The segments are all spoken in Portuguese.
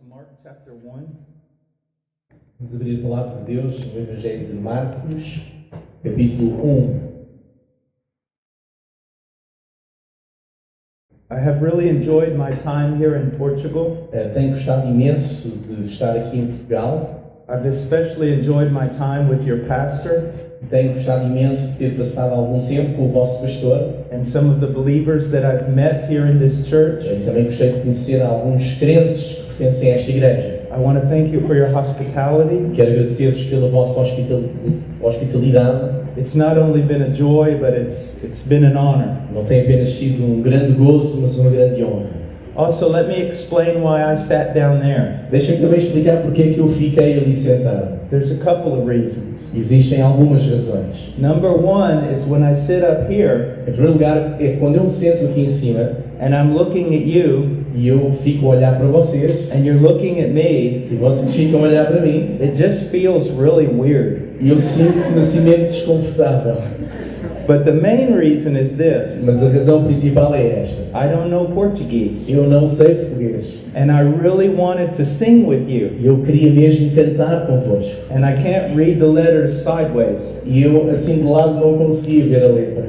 Mark chapter 1. Vamos abrir a palavra de Deus no Evangelho de Marcos, capítulo 1. I have really enjoyed my time here in Portugal. Tenho gostado imenso de estar aqui em Portugal. I've especially enjoyed my time with your pastor Tenho gostado imenso de ter passado algum tempo com o vosso pastor. and some of the believers that I've met here in this church. Também gostei de conhecer alguns crentes que pertencem a esta igreja. I want to thank you for your hospitality. Quero agradecer-vos pela vossa hospitalidade. It's not only been a joy, but it's been an honor. Não tem apenas sido um grande gozo, mas uma grande honra. Also, let me explain why I sat down there. Deixem-me também explicar porque é que eu fiquei ali sentado. There's a couple of reasons. Existem algumas razões. Number one is when I sit up here Em primeiro lugar, é quando eu me sento aqui em cima and I'm looking at you e eu fico a olhar para vocês and you're looking at me, e vocês ficam a olhar para mim it just feels really weird. e eu sinto-me assim meio desconfortável. But the main reason is this. Mas a razão principal é esta. I don't know Portuguese, Eu não sei português and I really wanted to sing with you, e eu queria mesmo cantar convosco. and I can't read the letters sideways. E eu, assim de lado, não conseguia ver a letra.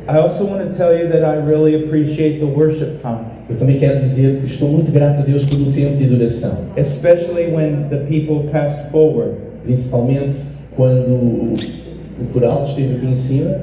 I also want to tell you that I really appreciate the worship time, Eu também quero dizer que estou muito grato a Deus pelo tempo de adoração. especially when the people passed forward. Principalmente quando o coral esteve aqui em cima.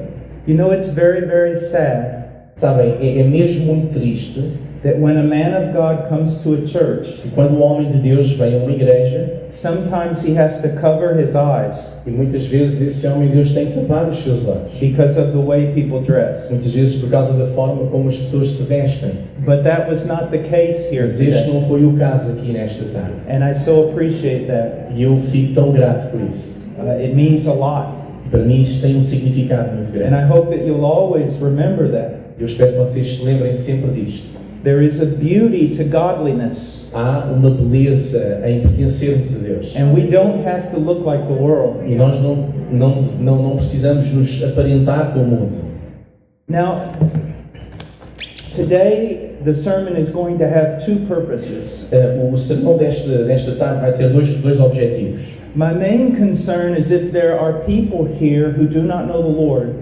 You know, it's very, very sad Sabem, é mesmo muito triste that when a man of God comes to a church, que quando o homem de Deus vem a uma igreja, sometimes he has to cover his eyes e muitas vezes esse homem de Deus tem que tapar os seus olhos. because of the way people dress. Muitas vezes por causa da forma como as pessoas se vestem. But that was not the case here Mas este today, não foi o caso aqui nesta tarde. and I so appreciate that. E eu fico tão grato por isso. It means a lot. Para mim isto tem um significado muito And I grande. hope that you'll always remember that. Eu espero que vocês se lembrem sempre disto. There is a beauty to godliness, Há uma beleza em pertencermos a Deus. and we don't have to look like the world. E nós não precisamos nos aparentar com o mundo. Now, today the sermon is going to have two purposes. O sermão desta tarde vai ter dois objetivos. My main concern is if there are people here who do not know the Lord,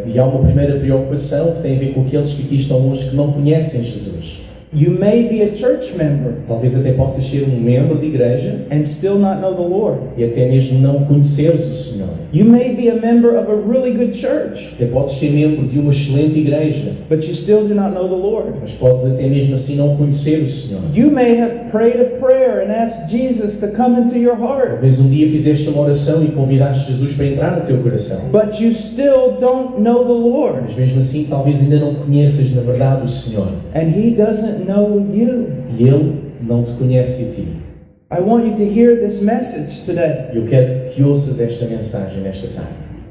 E há uma primeira preocupação que tem a ver com aqueles que aqui estão hoje que não conhecem Jesus. you may be a church member Talvez até possas ser um membro de igreja and still not know the Lord. e até mesmo não conheceres o Senhor. You may be a member of a really good church, Até podes ser membro de uma excelente igreja, but you still do not know the Lord. mas podes até mesmo assim não conhecer o Senhor. You may have prayed a prayer and asked Jesus to come into your heart, Talvez um dia fizeste uma oração e convidaste Jesus para entrar no teu coração. but you still don't know the Lord, Mas mesmo assim talvez ainda não conheças na verdade o Senhor. and He doesn't know you. E Ele não te conhece a ti. I want you to hear this message today. Eu quero que ouças esta mensagem nesta tarde.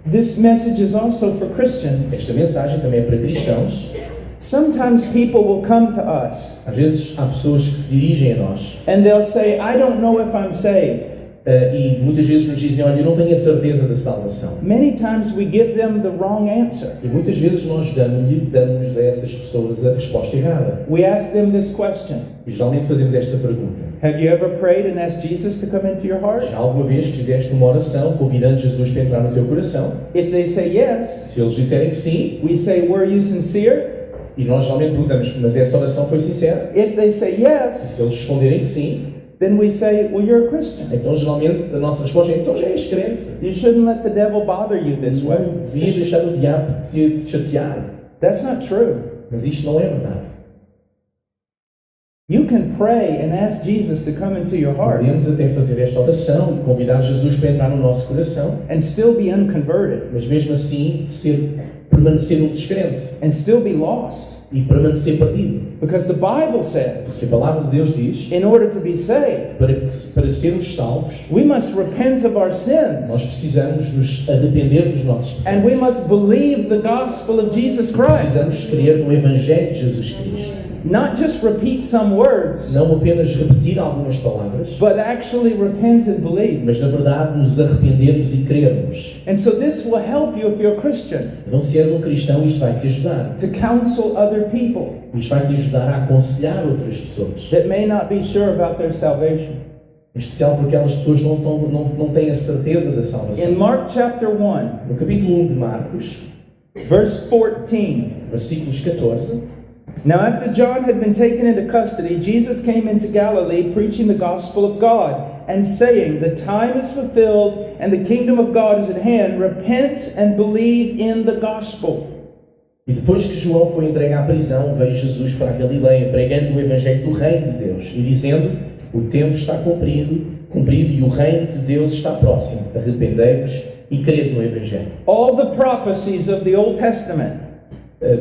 This message is also for Christians. Esta mensagem também é para cristãos. Sometimes people will come to us Às vezes há pessoas que se dirigem a nós and they'll say, I don't know if I'm saved. e muitas vezes nos dizem, olha, eu não tenho a certeza da salvação. Many times we give them the wrong answer. E muitas vezes nós damos a essas pessoas a resposta errada. We ask them this question: E geralmente fazemos esta pergunta. Have you ever prayed and asked Jesus to come into your heart? Já alguma vez fizeste uma oração convidando Jesus para entrar no teu coração? If they say yes, Se eles disserem que sim, we say, were you sincere? e nós geralmente perguntamos, mas essa oração foi sincera? If they say E yes, se eles responderem que sim, then we say, well, you're a Christian. então geralmente a nossa resposta é, então já és crente. You shouldn't let the devil bother you this way. Não devias deixar o diabo te chatear. That's not true. Mas isto não é verdade. You can pray and ask Jesus to come into your heart Podemos até fazer esta oração e convidar Jesus para entrar no nosso coração, and still be unconverted mas mesmo assim permanecer um descrente and still be lost. e permanecer perdido. Because the Bible says, Porque a palavra de Deus diz, in order to be saved, para sermos salvos, we must repent of our nós sins precisamos nos arrepender dos nossos and we pecados. must believe the gospel of Jesus Christ. Precisamos crer no Evangelho de Jesus Cristo. not just repeat some words, não apenas repetir algumas palavras, but actually repent and believe. mas na verdade nos arrependermos e crermos. And so this will help you if you're a Christian Então, se és um cristão, isto vai te ajudar. to counsel other people Isto vai te ajudar a aconselhar outras pessoas. that may not be sure about their salvation. Em especial porque aquelas pessoas não têm a certeza da salvação. In Mark chapter 1, No capítulo 1 de Marcos, verse 14, versículos 14, now after John had been taken into custody, Jesus came into Galilee preaching the gospel of God and saying, the time is fulfilled and the kingdom of God is at hand. Repent and believe in the gospel. e depois que João foi entregue à prisão, veio Jesus para a Galileia, pregando o evangelho do reino de Deus e dizendo, o tempo está cumprido e o reino de Deus está próximo. Arrependei-vos e crede no evangelho. All the prophecies of the Old Testament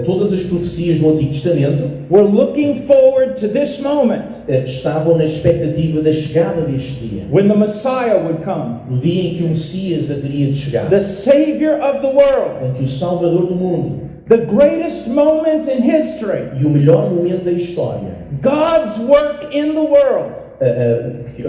Todas as profecias do Antigo Testamento were looking forward to this moment estavam na expectativa da chegada deste dia. when the Messiah would come, No dia em que o Messias haveria de chegar, the Savior of the world, em que o Salvador do mundo the greatest moment in history, e o melhor momento da história, God's work in the world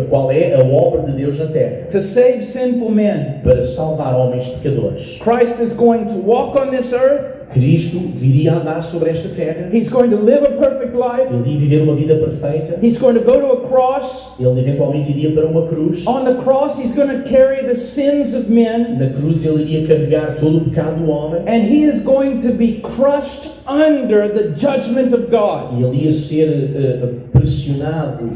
qual é a obra de Deus na terra, to save sinful men. para salvar homens pecadores. Christ is going to walk on this earth. Cristo viria a andar sobre esta terra, He's going to live a perfect life. ele iria viver uma vida perfeita, He's going to go to a cross. ele eventualmente iria para uma cruz. On the cross, he's going to carry the sins of men. Na cruz ele iria carregar todo o pecado do homem And he is going to be crushed under the judgment of God. e ele ia ser pressionado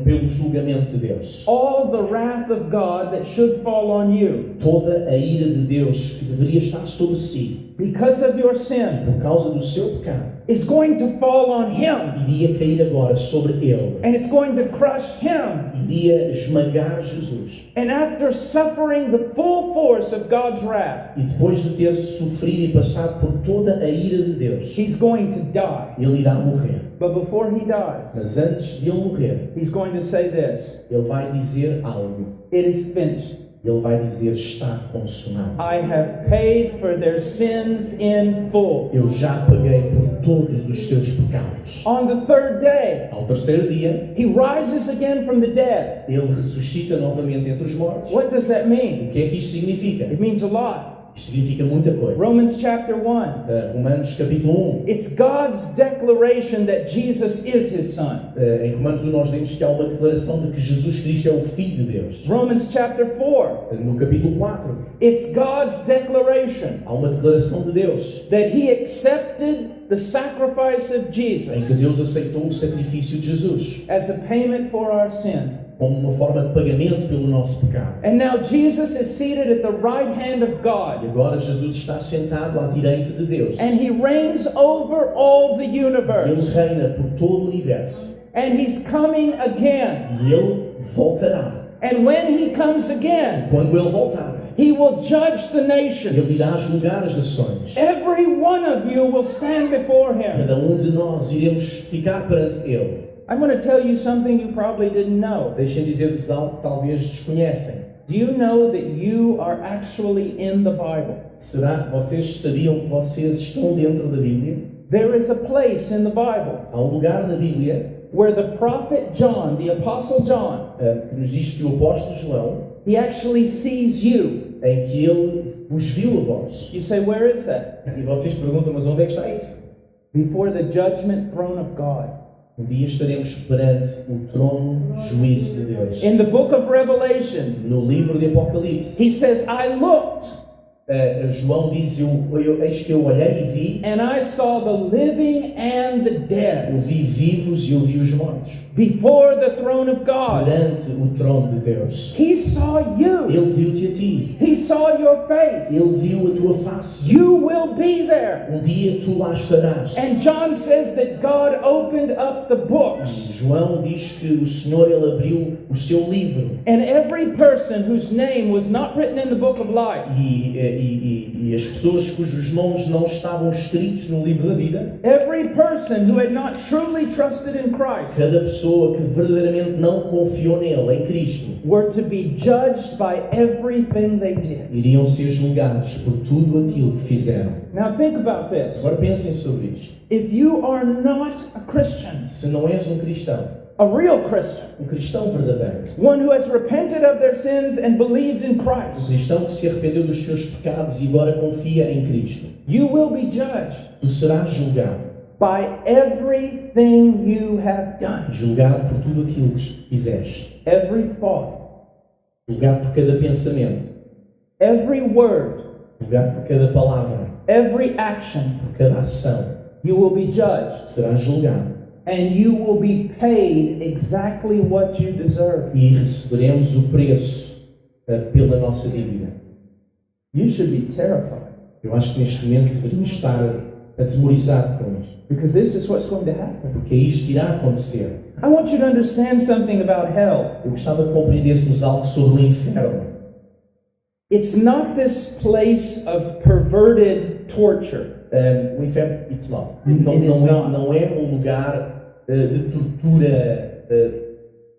pelo julgamento de Deus. All the wrath of God that should fall on you Toda a ira de Deus que deveria estar sobre si because of your sin por causa do seu pecado is going to fall on him. iria cair agora sobre ele, And it's going to crush him. iria esmagar Jesus. And after suffering the full force of God's wrath, E depois de ter sofrido e passado por toda a ira de Deus, he's going to die. ele irá morrer. But before he dies, Mas antes de ele morrer, he's going to say this: ele vai dizer algo. it is finished. Ele vai dizer, está consumado. I have paid for their sins in full. Eu já paguei por todos os seus pecados. On the third day, Ao terceiro dia, he rises again from the dead. ele ressuscita novamente entre os mortos. What does that mean? O que é que isto significa? It means a lot. Isto significa muita coisa. Romans chapter 1. Romanos capítulo 1. It's God's declaration that Jesus is his son. Em Romanos 1 nós lemos que há uma declaração de que Jesus Cristo é o Filho de Deus. Romans chapter 4. No capítulo 4, It's God's declaration há uma declaração de Deus, that he accepted the sacrifice of em que Jesus Deus aceitou o sacrifício de Jesus as a payment for our sin. como uma forma de pagamento pelo nosso pecado. And now Jesus is seated at the right hand of E God. agora Jesus está sentado à direita de Deus. And he reigns over all the Ele universe. reina por todo o universo. And he's coming again. E ele voltará. And when he comes again, Quando ele voltar, he will judge the ele nations. irá julgar as nações. Every one of you will stand before him. Cada de nós iremos ficar perante ele. I'm going to tell you something you probably didn't know. Deixem dizer-vos algo que talvez desconhecem. Do you know that you are actually in the Bible? Será que vocês sabiam que vocês estão dentro da Bíblia? There is a place in the Bible Há lugar na Bíblia where the prophet John, the apostle John, que nos diz que o apóstolo João, he actually sees you. em que ele vos viu a vós. You say, where is that? E vocês perguntam, mas onde é que está isso? Before the judgment throne of God. Um dia estaremos perante o trono de juízo de Deus. In the book of Revelation, No livro de Apocalipse, he says, I looked João diz, eis que eu olhei e vi, and I saw the living and the eu dead vi vivos e eu vi os mortos. before the throne of God. Perante o trono de Deus. He saw you. Ele viu-te a ti. He saw your face. Ele viu a tua face. You will be there. Um dia tu lá estarás. And John says that God opened up the books. João diz que o Senhor, ele abriu o seu livro. And every person whose name was not written in the book of life, E e as pessoas cujos nomes não estavam escritos no livro da vida, every person who had not truly trusted in Christ, cada pessoa que verdadeiramente não confiou nele, em Cristo, were to be judged by everything they did. iriam ser julgados por tudo aquilo que fizeram. Now think about this. Agora pensem sobre isto. If you are not a Christian, Se não és um cristão a cristão verdadeiro, one who has repented of their sins and believed in um Christ, cristão que se arrependeu dos seus pecados e agora confia em Cristo, you will be judged tu serás julgado, by everything you have done, julgado por tudo aquilo que fizeste, every thought, julgado por cada pensamento, every word, julgado por cada palavra, every action. por cada ação, You will be judged, serás julgado and you will be paid exactly what you deserve. e receberemos o preço pela nossa dívida. You should be terrified, Eu acho que neste momento deveríamos estar atemorizado com isto, because this is what's going to happen. porque isto irá acontecer. I want you to understand something about hell. Eu gostava que compreendêssemos algo sobre o inferno. It's not this place of perverted torture. O inferno, it's not. Não é um lugar de tortura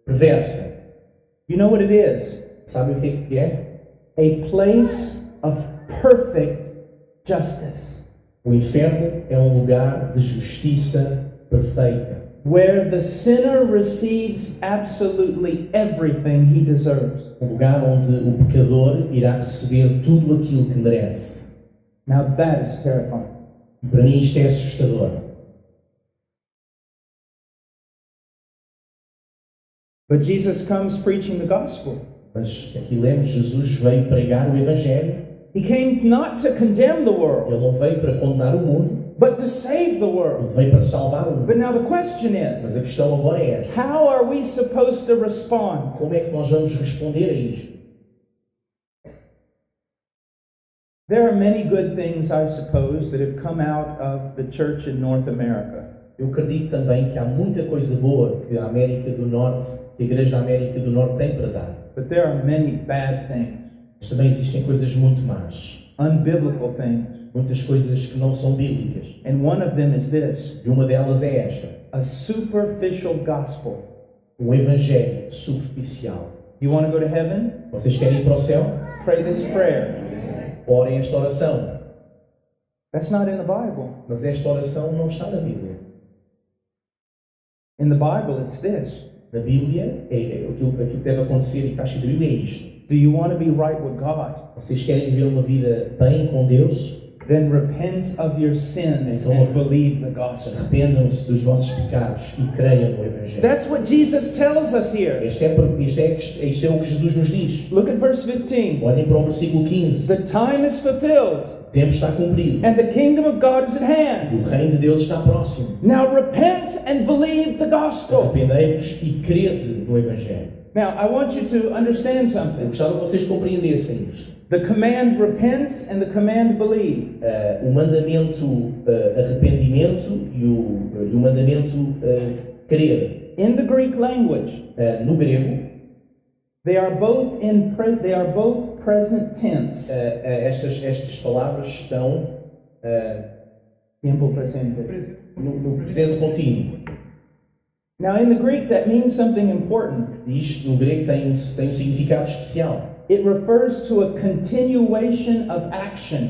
perversa. You know what it is? Sabe o que é? A place of perfect justice, O inferno é um lugar de justiça perfeita, where the sinner receives absolutely everything he deserves. um lugar onde o pecador irá receber tudo aquilo que merece. Now that is terrifying. E para mim isto é assustador. But Jesus comes preaching the gospel. Mas aqui lemos, Jesus veio pregar o Evangelho. He came not to condemn the world, Ele não veio para condenar o mundo, but to save the world. ele veio para salvar o mundo. But now the question Mas is, a questão agora é esta: how are we supposed to respond? como é que nós vamos responder a isto? There are many good things, I suppose, that have come out of the church in North America. Eu acredito também que há muita coisa boa que a América do Norte, que a Igreja da América do Norte tem para dar. But there are many bad things, Mas também existem coisas muito más. unbiblical things. Muitas coisas que não são bíblicas. And one of them is this: E uma delas é esta: a superficial gospel. um evangelho superficial. You want to go to heaven? Vocês querem ir para o céu? Pray this prayer. Orem esta oração. That's not in the Bible. Mas esta oração não está na Bíblia. In the Bible, it's this: Na Bíblia, aquilo que deve acontecer e que está escrito na Bíblia é isto. do you want to be right with God? Vocês querem viver uma vida bem com Deus? Then repent of your sins Então, and believe the gospel. Arrependam-se dos vossos pecados e creiam no Evangelho. That's what Jesus tells us here. Isto é o que Jesus nos diz. Look at verse 15. Olhem para o versículo 15. The time is fulfilled, O tempo está cumprido. and the kingdom of God is at hand. O reino de Deus está próximo. Now repent and believe the gospel. Arrependei-vos e crede no Evangelho. Now, I want you to understand Eu something. gostava que vocês compreendessem isto. The command repent and the command believe. O mandamento arrependimento e o mandamento crer. In the Greek language, No grego, they are both present tense. estas palavras estão Tiempo presente. no presente contínuo. Now, in the Greek, that means something important. E isto no grego tem um significado especial. It refers to a continuation of action.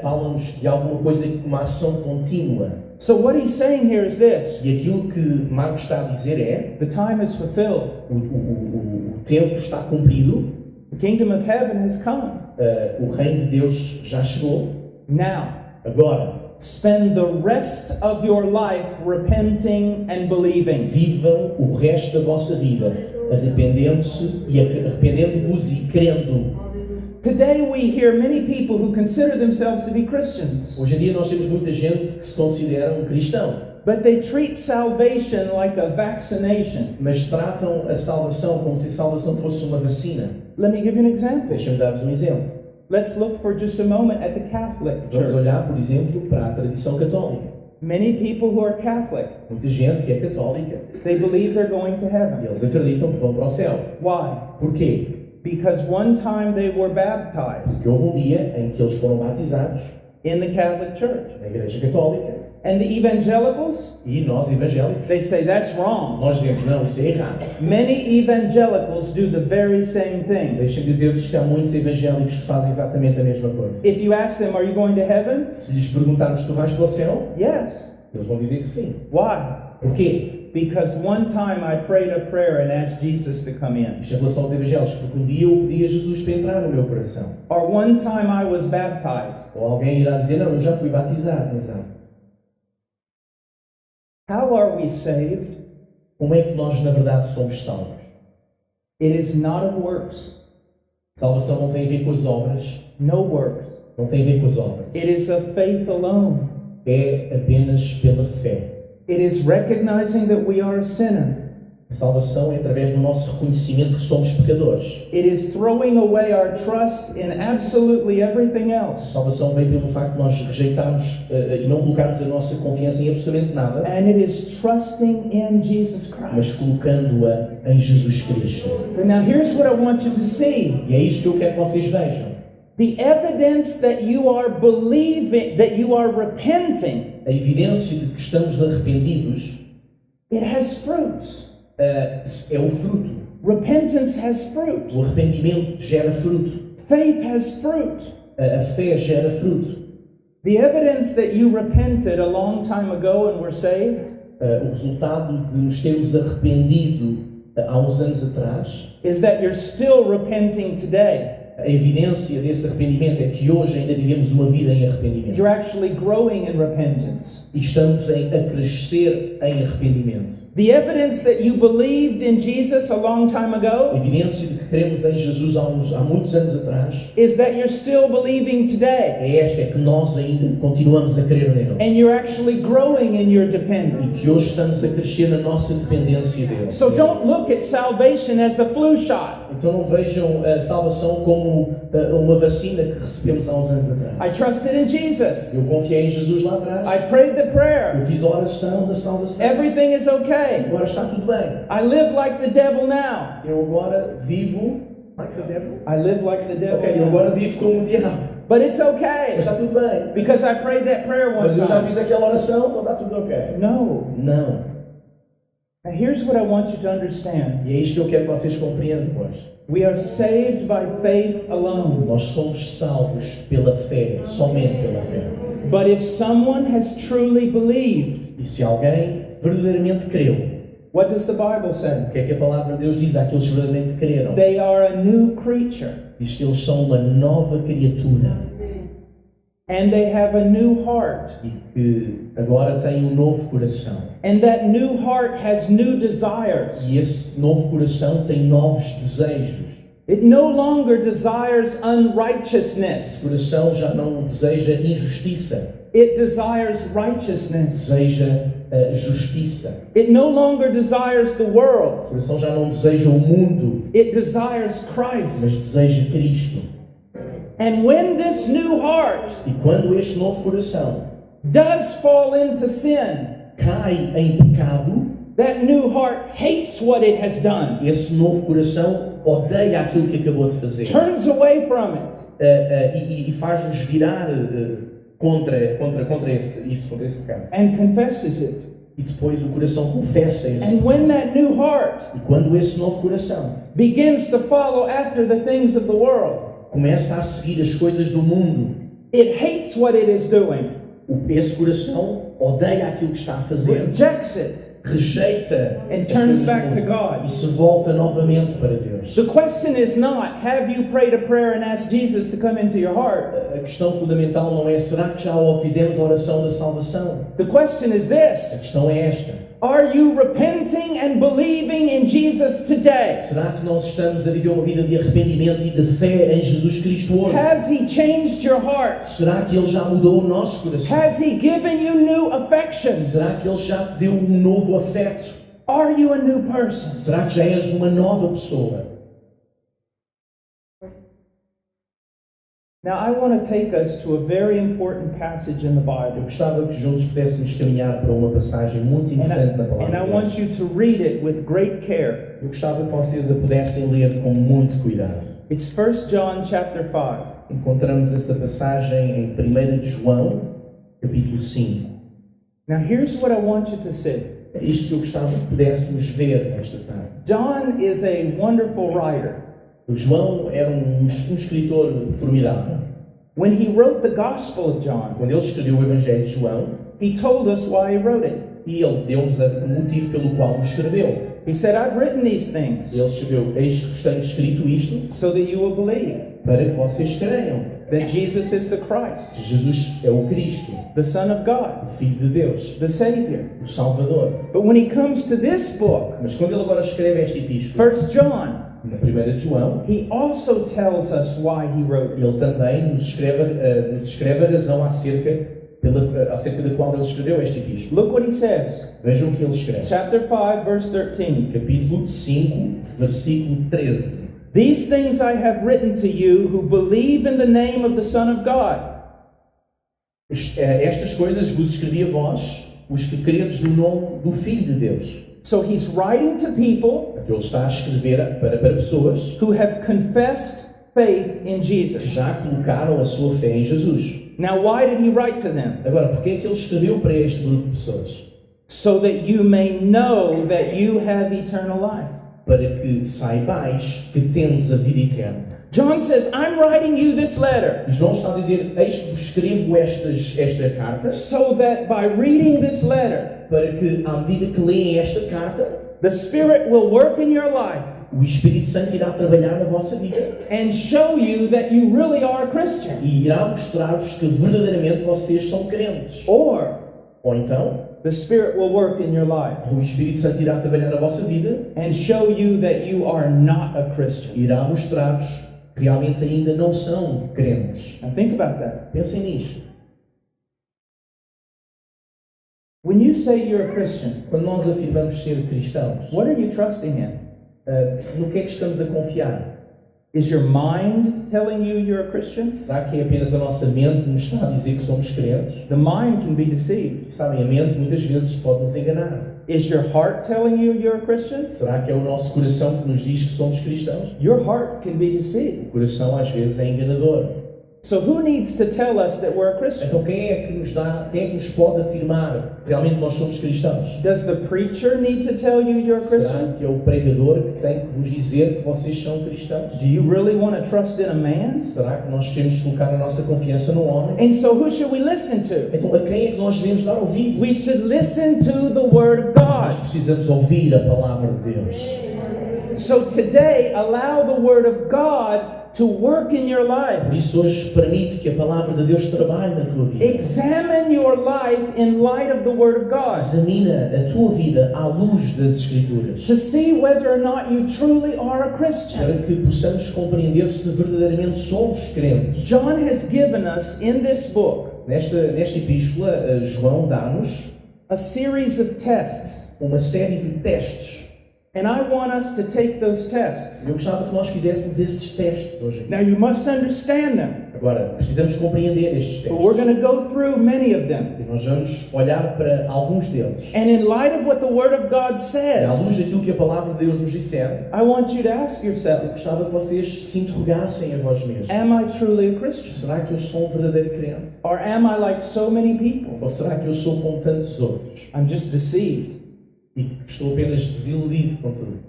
Fala-nos de alguma coisa, uma ação contínua. So what he's saying here is this: E aquilo que Marcos está a dizer é: the time is fulfilled. o tempo está cumprido, The kingdom of heaven has come. o reino de Deus já chegou. Now, Agora, spend the rest of your life repenting and believing. vivam o resto da vossa vida arrependendo-vos e crendo. Today we hear many people who consider themselves to be Christians, Hoje em dia nós temos muita gente que se considera um cristão, but they treat salvation like a vaccination. mas tratam a salvação como se a salvação fosse uma vacina. Let me give you an example. Deixa-me dar-vos um exemplo. Let's look for just a moment at the Catholic Vamos Church. olhar, por exemplo, para a tradição católica. Many people who are Catholic, Muita gente que é católica, they believe they're going to heaven. eles acreditam que vão para o céu. Why? Porquê? Because one time they were baptized Porque houve um dia em que eles foram batizados in the Catholic Church. na Igreja Católica And the evangelicals, e nós, evangélicos, they say that's wrong. nós dizemos, não, isso é errado. Many evangelicals do the very same thing. Deixem dizer-vos que há muitos evangélicos que fazem exatamente a mesma coisa. If you ask them, are you going to heaven? Se lhes perguntarmos, tu vais para o céu? Yes. Eles vão dizer que sim. Why? Porquê? Because one time I prayed a prayer and asked Jesus to come in. Isto em relação aos evangélicos, porque um dia eu pedi a Jesus para entrar no meu coração. Or one time I was baptized. Ou alguém irá dizer, não, eu já fui batizado, exato. How are we saved? Como é que nós, na verdade, somos salvos? It is not of works. Salvação não tem a ver com as obras, No works. não tem a ver com as obras. It is of faith alone. É apenas pela fé. It is recognizing that we are a sinner. A salvação é através do nosso reconhecimento que somos pecadores. It is throwing away our trust in absolutely everything A else. salvação vem pelo facto de nós rejeitarmos e não colocarmos a nossa confiança em absolutamente nada, And it is trusting in Jesus mas Christ. colocando-a em Jesus Cristo. But now here's what I want you to see. E é isto que eu quero que vocês vejam. The evidence that you are believing, that you are repenting, A evidência de que estamos arrependidos it has fruits. é o fruto. Repentance has fruit. O arrependimento gera fruto. Faith has fruit. A fé gera fruto. The evidence that you repented a long time ago and were saved O resultado de nos termos arrependido há uns anos atrás, is that you're still repenting today. a evidência desse arrependimento é que hoje ainda vivemos uma vida em arrependimento. You're actually growing in repentance. E estamos a crescer em arrependimento. The evidence that you believed in Jesus a long time A ago evidência de que cremos em Jesus há muitos anos atrás is that you're still believing today. é esta, é que nós ainda continuamos a crer nele. And you're actually growing in your E dependence. que hoje estamos a crescer na nossa dependência dele. So don't look at salvation as a flu shot. Então não vejam a salvação como uma vacina que recebemos há uns anos atrás. I trusted in Jesus. Eu confiei em Jesus lá atrás. I prayed the prayer. Eu fiz a oração da salvação. Everything is okay. Agora está tudo bem. I live like the devil now. Eu agora vivo. Like the devil? I live like the devil Ok, eu now. agora vivo como um diabo. But it's Mas okay está tudo bem. because I prayed that prayer one Mas eu já time. fiz aquela oração, então está tudo ok. No. Não. Now here's what I want you to understand. E é isto que eu quero que vocês compreendam hoje. We are saved by faith alone. Nós somos salvos pela fé, somente pela fé. But if someone has truly believed, E se alguém verdadeiramente creu, what does the Bible o say? que é que a palavra de Deus diz àqueles que verdadeiramente creram? They are a new creature Diz que eles são uma nova criatura and they have a new heart. e que agora têm um novo coração. And that new heart has new desires. E esse novo coração tem novos desejos. It no longer desires Esse unrighteousness. coração já não deseja injustiça, It desires righteousness. deseja justiça. It no longer desires the O world. coração já não deseja o mundo, It desires mas Christ. deseja Cristo. And when this new heart E quando este novo coração does fall into sin, cai em pecado, that new heart hates what it has done, esse novo coração odeia aquilo que acabou de fazer turns away from it, e faz-nos virar contra esse pecado. and confesses it. E depois o coração confessa isso. And when that new heart E quando esse novo coração begins to follow after the things of the world, começa a seguir as coisas do mundo, it hates what it is doing, esse coração odeia aquilo que está a fazer, rejects it, rejeita and as turns coisas do back to mundo God. e se volta novamente para Deus. The question is not, have you prayed a prayer and asked Jesus to come into your heart? A questão fundamental não é será que já fizemos a oração da salvação? The question is A this: questão é esta. are you repenting and believing in Jesus today? Será que nós estamos a viver uma vida de arrependimento e de fé em Jesus Cristo hoje? Has He changed your heart? Será que Ele já mudou o nosso coração? Has He given you new affections? Será que Ele já te deu um novo afeto? Are you a new person? Será que já és uma nova pessoa? Now, I want to take us to a very important passage in the Eu Bible. gostava que juntos pudéssemos caminhar para uma passagem muito importante na And palavra I de want Deus. you to read it with great care. Eu gostava que vocês a pudessem ler com muito cuidado. It's 1 John chapter 5. Encontramos essa passagem em 1 de João, capítulo 5. Now, here's what I want you to see. É isto que eu gostava que pudéssemos ver esta tarde. John is a wonderful writer. O João era um escritor formidável. When he wrote the Gospel of John, Quando ele escreveu o Evangelho de João, he told us why he wrote it. e ele deu-nos o motivo pelo qual o escreveu. He said, I've written these things Ele escreveu: eis que vos tenho escrito isto so that you will believe para que vocês creiam that Jesus is the Christ, que Jesus é o Cristo, the Son of o God, Filho de Deus, the Savior. o Salvador. But when he comes to this book, Mas quando ele agora escreve esta epístola, 1 John, na 1 de João, he also tells us why he wrote it. ele também nos escreve a razão acerca da qual ele escreveu esta epístola. Look what he says. Vejam o que ele escreve. Chapter 5, verse 13. Capítulo 5, versículo 13. These things I have written to you who believe in the name of the Son of God. Estas coisas vos escrevi a vós, os que credes no nome do Filho de Deus. So he's writing to people Que ele está a escrever para pessoas who have confessed faith in que Jesus. já colocaram a sua fé em Jesus. Now, why did he write to them? Agora, porquê é que ele escreveu para este grupo de pessoas? So that you may know that you have eternal life. Para que saibais que tendes a vida eterna. John says, I'm writing you this letter E João está a dizer: eis que vos escrevo esta carta, so that by reading this letter, para que, à medida que leem esta carta, the Spirit will work in your life o Espírito Santo irá trabalhar na vossa vida and show you that you really are a Christian. e irá mostrar-vos que verdadeiramente vocês são crentes. Or Ou então, the Spirit will work in your life o Espírito Santo irá trabalhar na vossa vida and show you that you are not a Christian. e irá mostrar-vos que realmente ainda não são crentes. Now think about that. Pensem nisto. When you say you're a Christian, Quando nós afirmamos ser cristãos, what are you trusting in? no que é que estamos a confiar? Is your mind telling you you're a Christian? Será que é apenas a nossa mente que nos está a dizer que somos crentes? The mind can be deceived. Sabem, a mente muitas vezes pode nos enganar. Is your heart telling you you're a Christian? Será que é o nosso coração que nos diz que somos cristãos? Your heart can be deceived. O coração às vezes é enganador. So who needs to tell us that we're a Christian? Então quem é que nos pode afirmar que realmente nós somos cristãos? Does the preacher need to tell you you're a Será Christian? que é o pregador que tem que vos dizer que vocês são cristãos? Do you really want to trust in a man? Será que nós queremos colocar a nossa confiança no homem? And so who should we listen to? Então a quem é que nós devemos dar ouvido? We should listen to the Word of God. Nós precisamos ouvir a palavra de Deus. So today, allow the Word of God to work in your life. Por isso hoje permite que a palavra de Deus trabalhe na tua vida. Examine your life in light of the Word of God Examina a tua vida à luz das Escrituras, to see whether or not you truly are a Christian. para que possamos compreender se verdadeiramente somos crentes. John has given us in this book Nesta epístola, João dá-nos a series of tests, uma série de testes. and I want us to take those tests. Eu gostava que nós fizéssemos esses testes hoje. Now you must understand them, Agora, precisamos compreender estes but we're testes. going to go through many of them. E nós vamos olhar para alguns deles. And in light of what the Word of God E à says, luz daquilo que a palavra de Deus nos disser, I want you to ask eu yourself, gostava que vocês se interrogassem a vós mesmos. am I truly a Christian? Será que eu sou um verdadeiro crente? Or am I like so many people? Ou será que eu sou como tantos outros? I'm just deceived. E que estou apenas desiludido com tudo?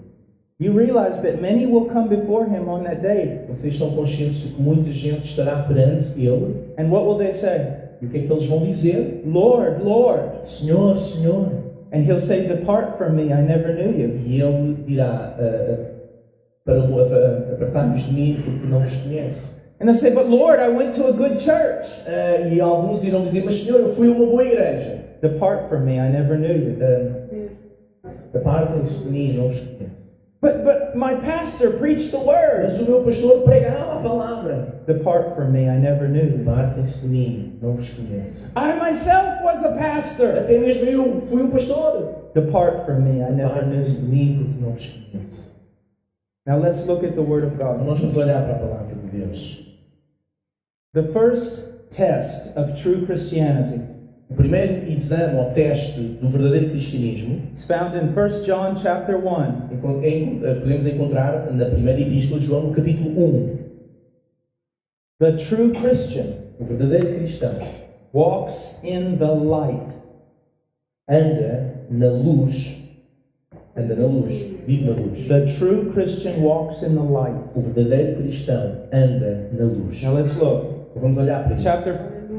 You realize that many will come before Him on that day. Vocês estão conscientes de que muita gente estará perante Ele? And what will they say? E o que é que eles vão dizer? Lord, Lord. Senhor, Senhor. And He'll say, depart from me, I never knew you. E Ele dirá, apartai-vos de mim porque não vos conheço. And they'll say, but Lord, I went to a good church. E alguns irão dizer, mas Senhor, eu fui a uma boa igreja. Depart from me, I never knew you. Apartem-se de mim, não vos conheço. But my pastor preached the word. Mas o meu pastor pregava a palavra. Depart from me, I never knew you. Apartem-se de mim, não vos conheço. I myself was a pastor. Até mesmo eu fui um pastor. Depart from me, I never knew Apartem-se you. de mim porque não vos conheço. Now let's look at the Word of God. Nós vamos olhar para a palavra de Deus. The first test of true Christianity O primeiro exame ou teste do verdadeiro cristianismo is found in 1 John chapter 1. podemos encontrar na primeira epístola de João, no capítulo 1. The true Christian O verdadeiro cristão walks in the light. anda na luz, vive na luz. The true Christian walks in the light. O verdadeiro cristão anda na luz. Now let's look. Vamos olhar para isso.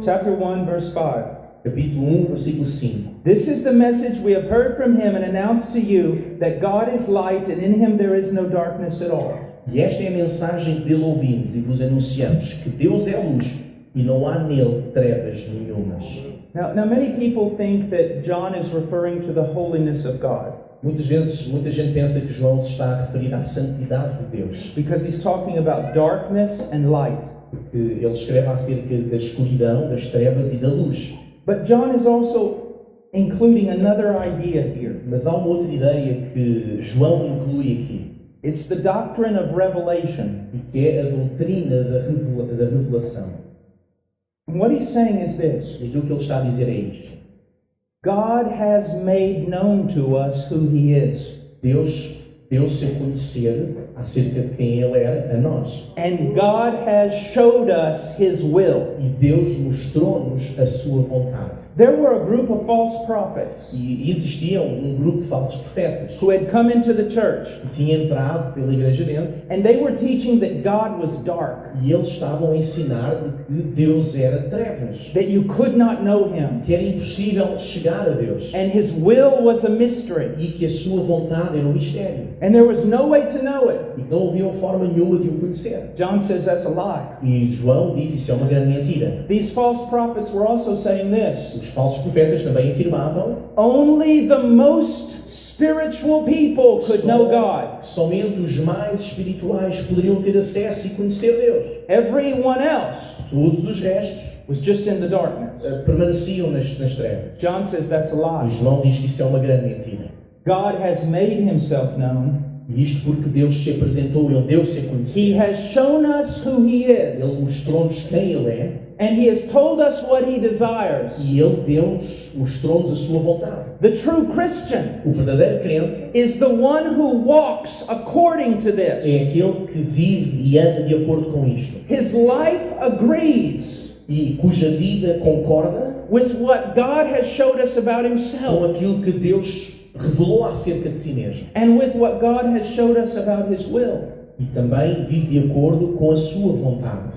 Chapter 1, verse 5. Capítulo 1, versículo 5. This is the message we have heard from him and announced to you, that God is light and in him there is no darkness at all. E esta é a mensagem que dele ouvimos e vos anunciamos, que Deus é luz e não há nele trevas nenhumas. Now many people think that John is referring to the holiness of God, Muitas vezes, muita gente pensa que João se está a referir à santidade de Deus, because he's talking about darkness and light. porque ele escreve acerca da escuridão, das trevas e da luz. But John is also including another idea here. Mas há uma outra ideia que João inclui aqui, It's the doctrine of revelation. e que é a doutrina da revelação. And what he's saying is this: E aquilo que ele está a dizer é isto: God has made known to us who he is. Deus deu-se a conhecer acerca de quem ele era a nós. And God has showed us his will. E Deus mostrou-nos a sua vontade. There were a group of false prophets E existia um grupo de falsos profetas who had come into the church, que tinha entrado pela igreja dentro, and they were teaching that God was dark, e eles estavam a ensinar de que Deus era trevas, that you could not know him, que era impossível chegar a Deus, and his will was a mystery, e que a sua vontade era um mistério, and there was no way to know it. e que não havia forma nenhuma de o conhecer. John says that's a lie. E João diz isso é uma grande mentira. These false prophets were also saying this: Os falsos profetas também afirmavam only the most spiritual people could know God. que somente os mais espirituais poderiam ter acesso e conhecer Deus. Everyone else Todos os restos was just in the darkness. permaneciam nas trevas. John says that's a E lie. João diz que isso é uma grande mentira. God has made himself known. E isto porque Deus se apresentou, Ele deu-se a He conhecer. has shown us who he is, Ele mostrou-nos quem Ele é, and he has told us what he desires. e Ele mostrou-nos a sua vontade. The true Christian O verdadeiro crente is the one who walks according to é this. aquele que vive e anda de acordo com isto, His life agrees e cuja vida concorda with what God has showed us about com himself, aquilo que Deus revelou acerca de si mesmo. and with what God has showed us about his will. E também vive de acordo com a sua vontade.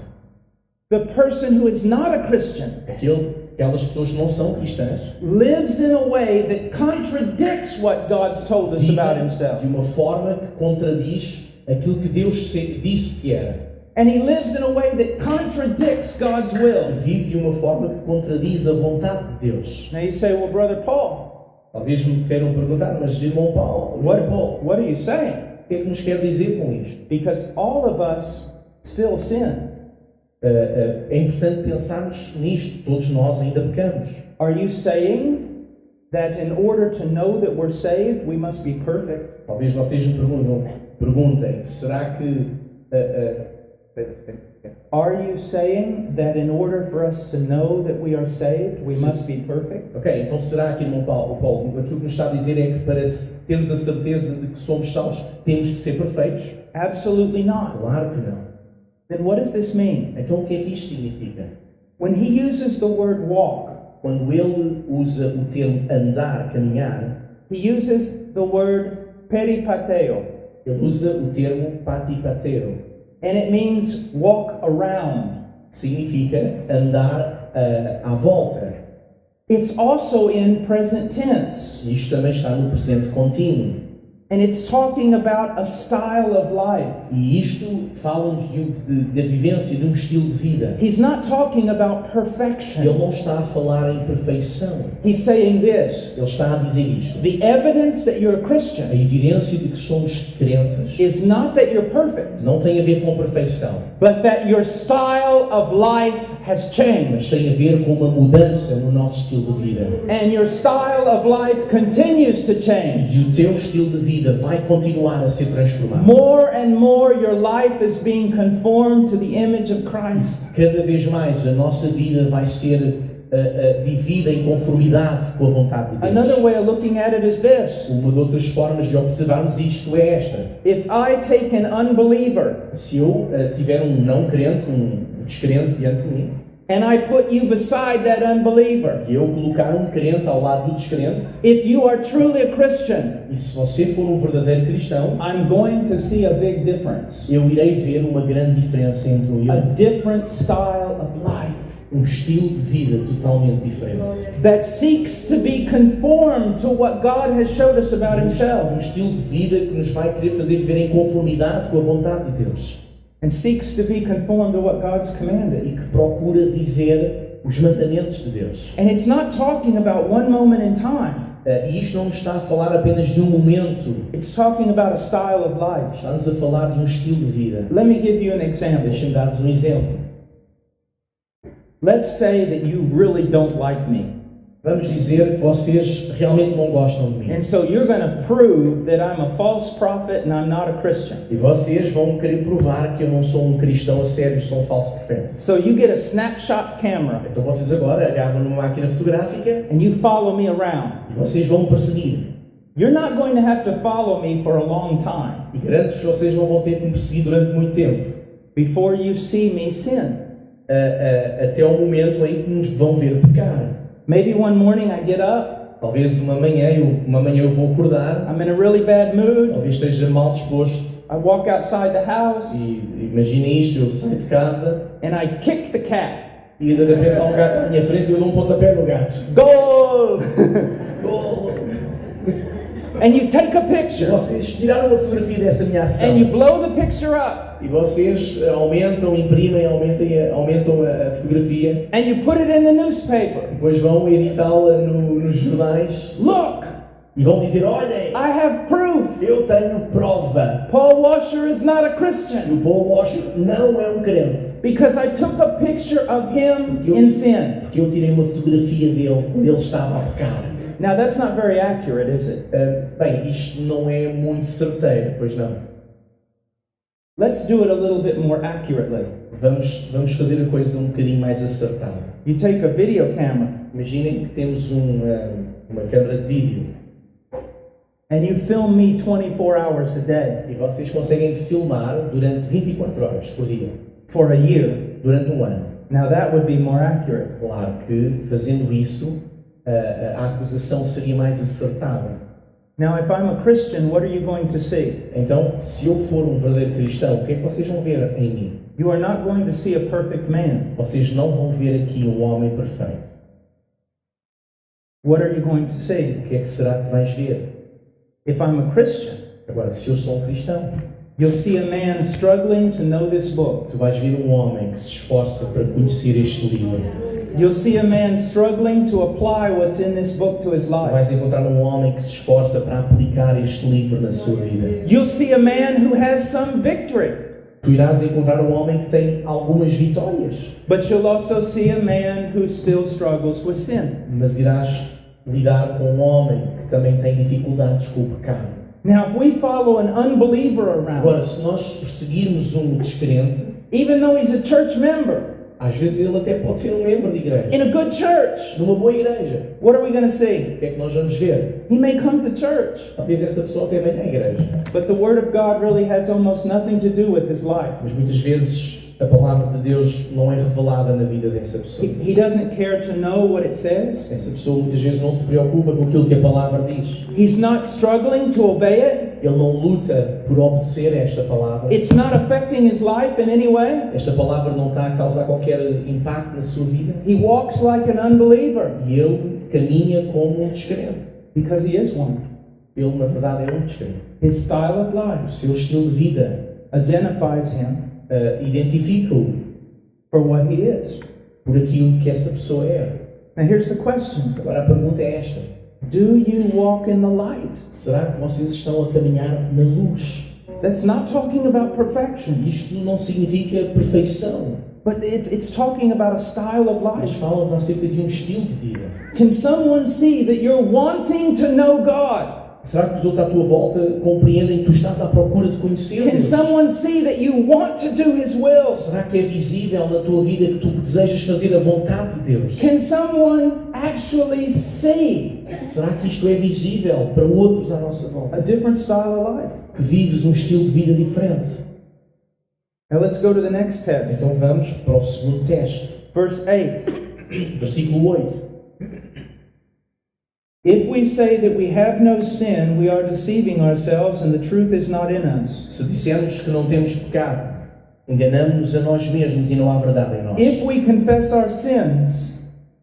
The person who is not a Christian Aquelas pessoas que não são cristãs lives in a way that contradicts what God's told us about vivem himself. de uma forma que contradiz aquilo que Deus disse que era. And he lives in a way that contradicts God's will. Vive de uma forma que contradiz a vontade de Deus. Now you say, well, Brother Paul, Talvez me queiram perguntar, mas irmão Paulo, what are you saying? o que é que nos quer dizer com isto? Because all of us still sin. É importante pensarmos nisto, todos nós ainda pecamos. Are you saying that in order to know that we're saved, we must be perfect? Talvez vocês me perguntem, será que Are you saying that in order for us to know that we are saved, we must be perfect? Ok, então será que, irmão Paulo, aquilo que nos está a dizer é que para termos a certeza de que somos salvos, temos que ser perfeitos? Absolutely not. Claro que não. Then what does this mean? Então o que é que isto significa? When he uses the word walk, Quando ele usa o termo andar, caminhar, he uses the word peripateo, ele usa o termo patipatero, and it means walk around. que significa andar à volta. It's also in present tense, E isto também está no presente contínuo. and it's talking about a style of life. E isto fala-nos da vivência de um estilo de vida. He's not talking about Ele perfection. não está a falar em perfeição. He's saying this: Ele está a dizer isto. the evidence that you're a A Christian evidência de que somos crentes is not that you're perfect, não tem a ver com perfeição, but that your style of life has mas changed, tem a ver com uma mudança no nosso estilo de vida. and your style of life continues to change. E o teu estilo de vida vida vai continuar a ser transformada. More and more your life is being conformed to the image of Christ. Cada vez mais a nossa vida vai ser vivida em conformidade com a vontade de Deus. Another way of looking at it is this. Uma de outras formas de observarmos isto é esta. If I take an unbeliever Se eu tiver um não crente, um descrente diante de mim, and I put you beside that unbeliever, e eu colocar um crente ao lado do descrente, if you are truly a Christian, e se você for um verdadeiro cristão, I'm going to see a big difference. eu irei ver uma grande diferença entre um e A outro. different style of life Um estilo de vida totalmente diferente. that seeks to be conformed to what God has showed us about Himself Um estilo de vida que nos vai querer fazer viver em conformidade com a vontade de Deus. and seeks to be conformed to what God's E commanded. que procura viver os mandamentos de Deus. And it's not talking about one moment in time. E isto não nos está a falar apenas de um momento. It's talking about a style of life. Está-nos a falar de um estilo de vida. Let me give you an example. Deixem-me dar-vos um exemplo. Let's say that you really don't like me. Vamos dizer que vocês realmente não gostam de mim. And so you're going to prove that I'm a false prophet and I'm not a Christian. E vocês vão querer provar que eu não sou um cristão a sério, sou um falso profeta. So you get a snapshot camera Então vocês agora agarram numa máquina fotográfica and you follow me around. e vocês vão me perseguir. You're not going to have to follow me for a long time E garanto que vocês não vão ter que me perseguir durante muito tempo. before you see me sin. Até o momento em que nos vão ver pecar. Maybe one morning I get up, Talvez uma manhã eu vou acordar, I'm in a really bad mood, talvez esteja mal disposto. I walk outside the house E imaginem isto, eu saio de casa and I kick the cat. e de repente há um gato à minha frente e eu dou um pontapé no gato. Goal! Oh! And you take a picture Vocês tiraram uma fotografia dessa minha ação and you blow the picture up e vocês aumentam, imprimem, aumentam a fotografia, and you put it in the newspaper. depois vão editá-la nos jornais Look, e vão dizer: olhem, I have proof. eu tenho prova. Paul Washer is not a E Christian o Paul Washer não é um crente. because I took a picture of him in sin. Porque eu tirei uma fotografia dele quando ele estava a pecar. Now that's not very accurate, is it? Bem, isto não é muito certeiro, pois não. Let's do it a little bit more accurately. Vamos fazer a coisa um bocadinho mais acertada. You take a video camera Imaginem que temos uma câmera de vídeo and you film me 24 hours a day e vocês conseguem filmar durante 24 horas por dia, for a year. durante um ano. Now that would be more accurate. Claro que fazendo isso a acusação seria mais acertada. Now if I'm a Christian, what are you going to see? Então, se eu for um verdadeiro cristão, o que é que vocês vão ver em mim? You are not going to see a perfect man. Vocês não vão ver aqui um homem perfeito. What are you going to see? O que é que será que vais ver? If I'm a Christian, Agora, se eu sou um cristão, you'll see a man struggling to know this book. tu vais ver um homem que se esforça para conhecer este livro. You'll see a man struggling to apply what's in this book to his Tu life. vais encontrar um homem que se esforça para aplicar este livro na sua vida. You'll see a man who has some victory. Tu irás encontrar um homem que tem algumas vitórias, But you'll also see a man who still struggles with sin. mas irás lidar com um homem que também tem dificuldades com o pecado. Now, if we follow an unbeliever around, Agora, se nós perseguirmos um descrente, even though he's a church member às vezes ele até pode ser um membro de igreja, in a good church, numa boa igreja. what are we going to see? O que é que nós vamos ver? He may come to church, Talvez essa pessoa até venha à igreja, but the Word of God really has almost nothing to do with his life. mas muitas vezes a palavra de Deus não é revelada na vida dessa pessoa. He doesn't care to know what it says. Essa pessoa muitas vezes não se preocupa com aquilo que a palavra diz. He's not struggling to obey it. Ele não luta por obedecer a esta palavra. It's not affecting his life in any way. Esta palavra não está a causar qualquer impacto na sua vida. He walks like an unbeliever E ele caminha como um descrente. because he is one. Ele, na verdade, é um descrente. His style of O life seu estilo de vida identifies him identifica-o for what he is. por aquilo que essa pessoa é. Now here's the question. Agora a pergunta é esta: Do you walk in the light? será que vocês estão a caminhar na luz? That's not talking about perfection, Isto não significa perfeição, but it's talking about a style of mas life. fala acerca de um estilo de vida. Can someone see that you're wanting to know God? Será que os outros à tua volta compreendem que tu estás à procura de conhecer Can Deus? someone see that you want to do His will? Será que é visível na tua vida que tu desejas fazer a vontade de Deus? Can someone actually see Será que isto é visível para outros à nossa volta? a different style of life? Que vives um estilo de vida diferente? Now let's go to the next test. Então vamos para o segundo teste. Verse 8. Versículo 8. If we say that we have no sin, we are deceiving ourselves and the truth is not in us. Se dissermos que não temos pecado, enganamos-nos a nós mesmos e não há verdade em nós. If we confess our sins,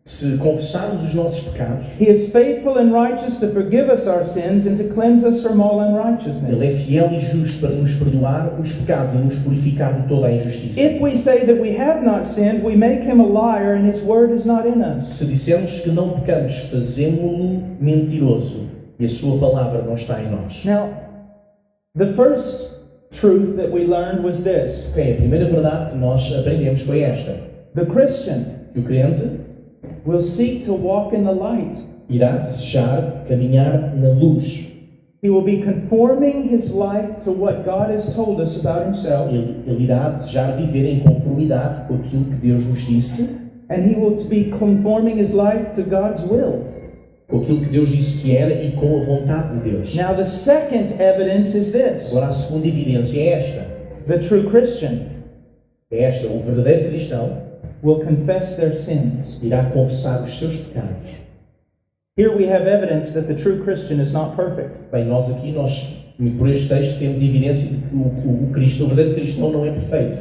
Se confessarmos os nossos pecados, He is faithful and righteous to forgive us our sins and to cleanse us from all Ele unrighteousness. é fiel e justo para nos perdoar os pecados e nos purificar de toda a injustiça. If we say that we have not sinned, we make Him a liar and His word is not in us. Se dissermos que não pecamos, fazemo-lo mentiroso e a sua palavra não está em nós. Now, the first truth that we learned was this. Ok, a primeira verdade que nós aprendemos foi esta. The Christian Que o crente will seek to walk in the light. irá desejar caminhar na luz. He will be conforming his life to what God has told us about Himself, Ele irá desejar viver em conformidade com aquilo que Deus nos disse, and he will be conforming his life to God's will. com aquilo que Deus disse que era e com a vontade de Deus. Now, the second evidence is this. Agora a segunda evidência é esta. The true Christian É esta, o verdadeiro cristão will confess their sins. irá confessar os seus pecados. Here we have evidence that the true Christian is not perfect. Bem, nós por este texto temos evidência de que o verdadeiro cristão não é perfeito.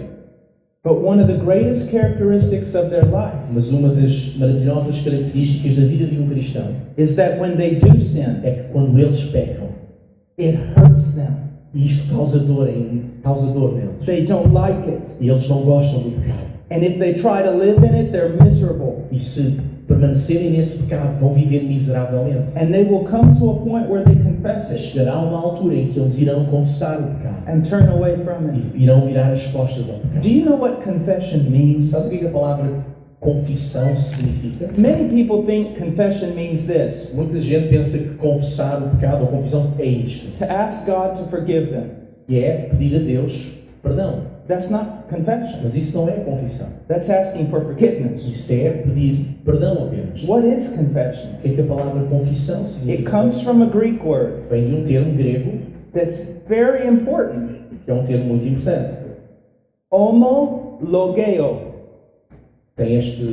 But one of the greatest characteristics of their life Mas uma das maravilhosas características da vida de um cristão is that when they do sin, é que quando eles pecam, it hurts them. e isto causa dor neles, They don't like it. e eles não gostam do pecado. And if they try to live in it, they're miserable. E se permanecerem nesse pecado, vão viver miseravelmente. And they will come to a point where they confess it Chegará uma altura em que eles irão confessar o pecado and turn away from it. e irão virar as costas ao pecado. Do you know what confession means? Sabe o que a palavra confissão significa? Many people think confession means this: Muita gente pensa que confessar o pecado ou confissão é isto, to ask God to forgive them. que é pedir a Deus perdão. That's not confession. Mas isso não é confissão. That's asking for forgiveness. Isso é pedir perdão apenas. What is confession? O que é que a palavra confissão It significa? comes from a Greek word Vem de um termo grego, that's very important. que é um termo muito importante. Homologeo. Tem este,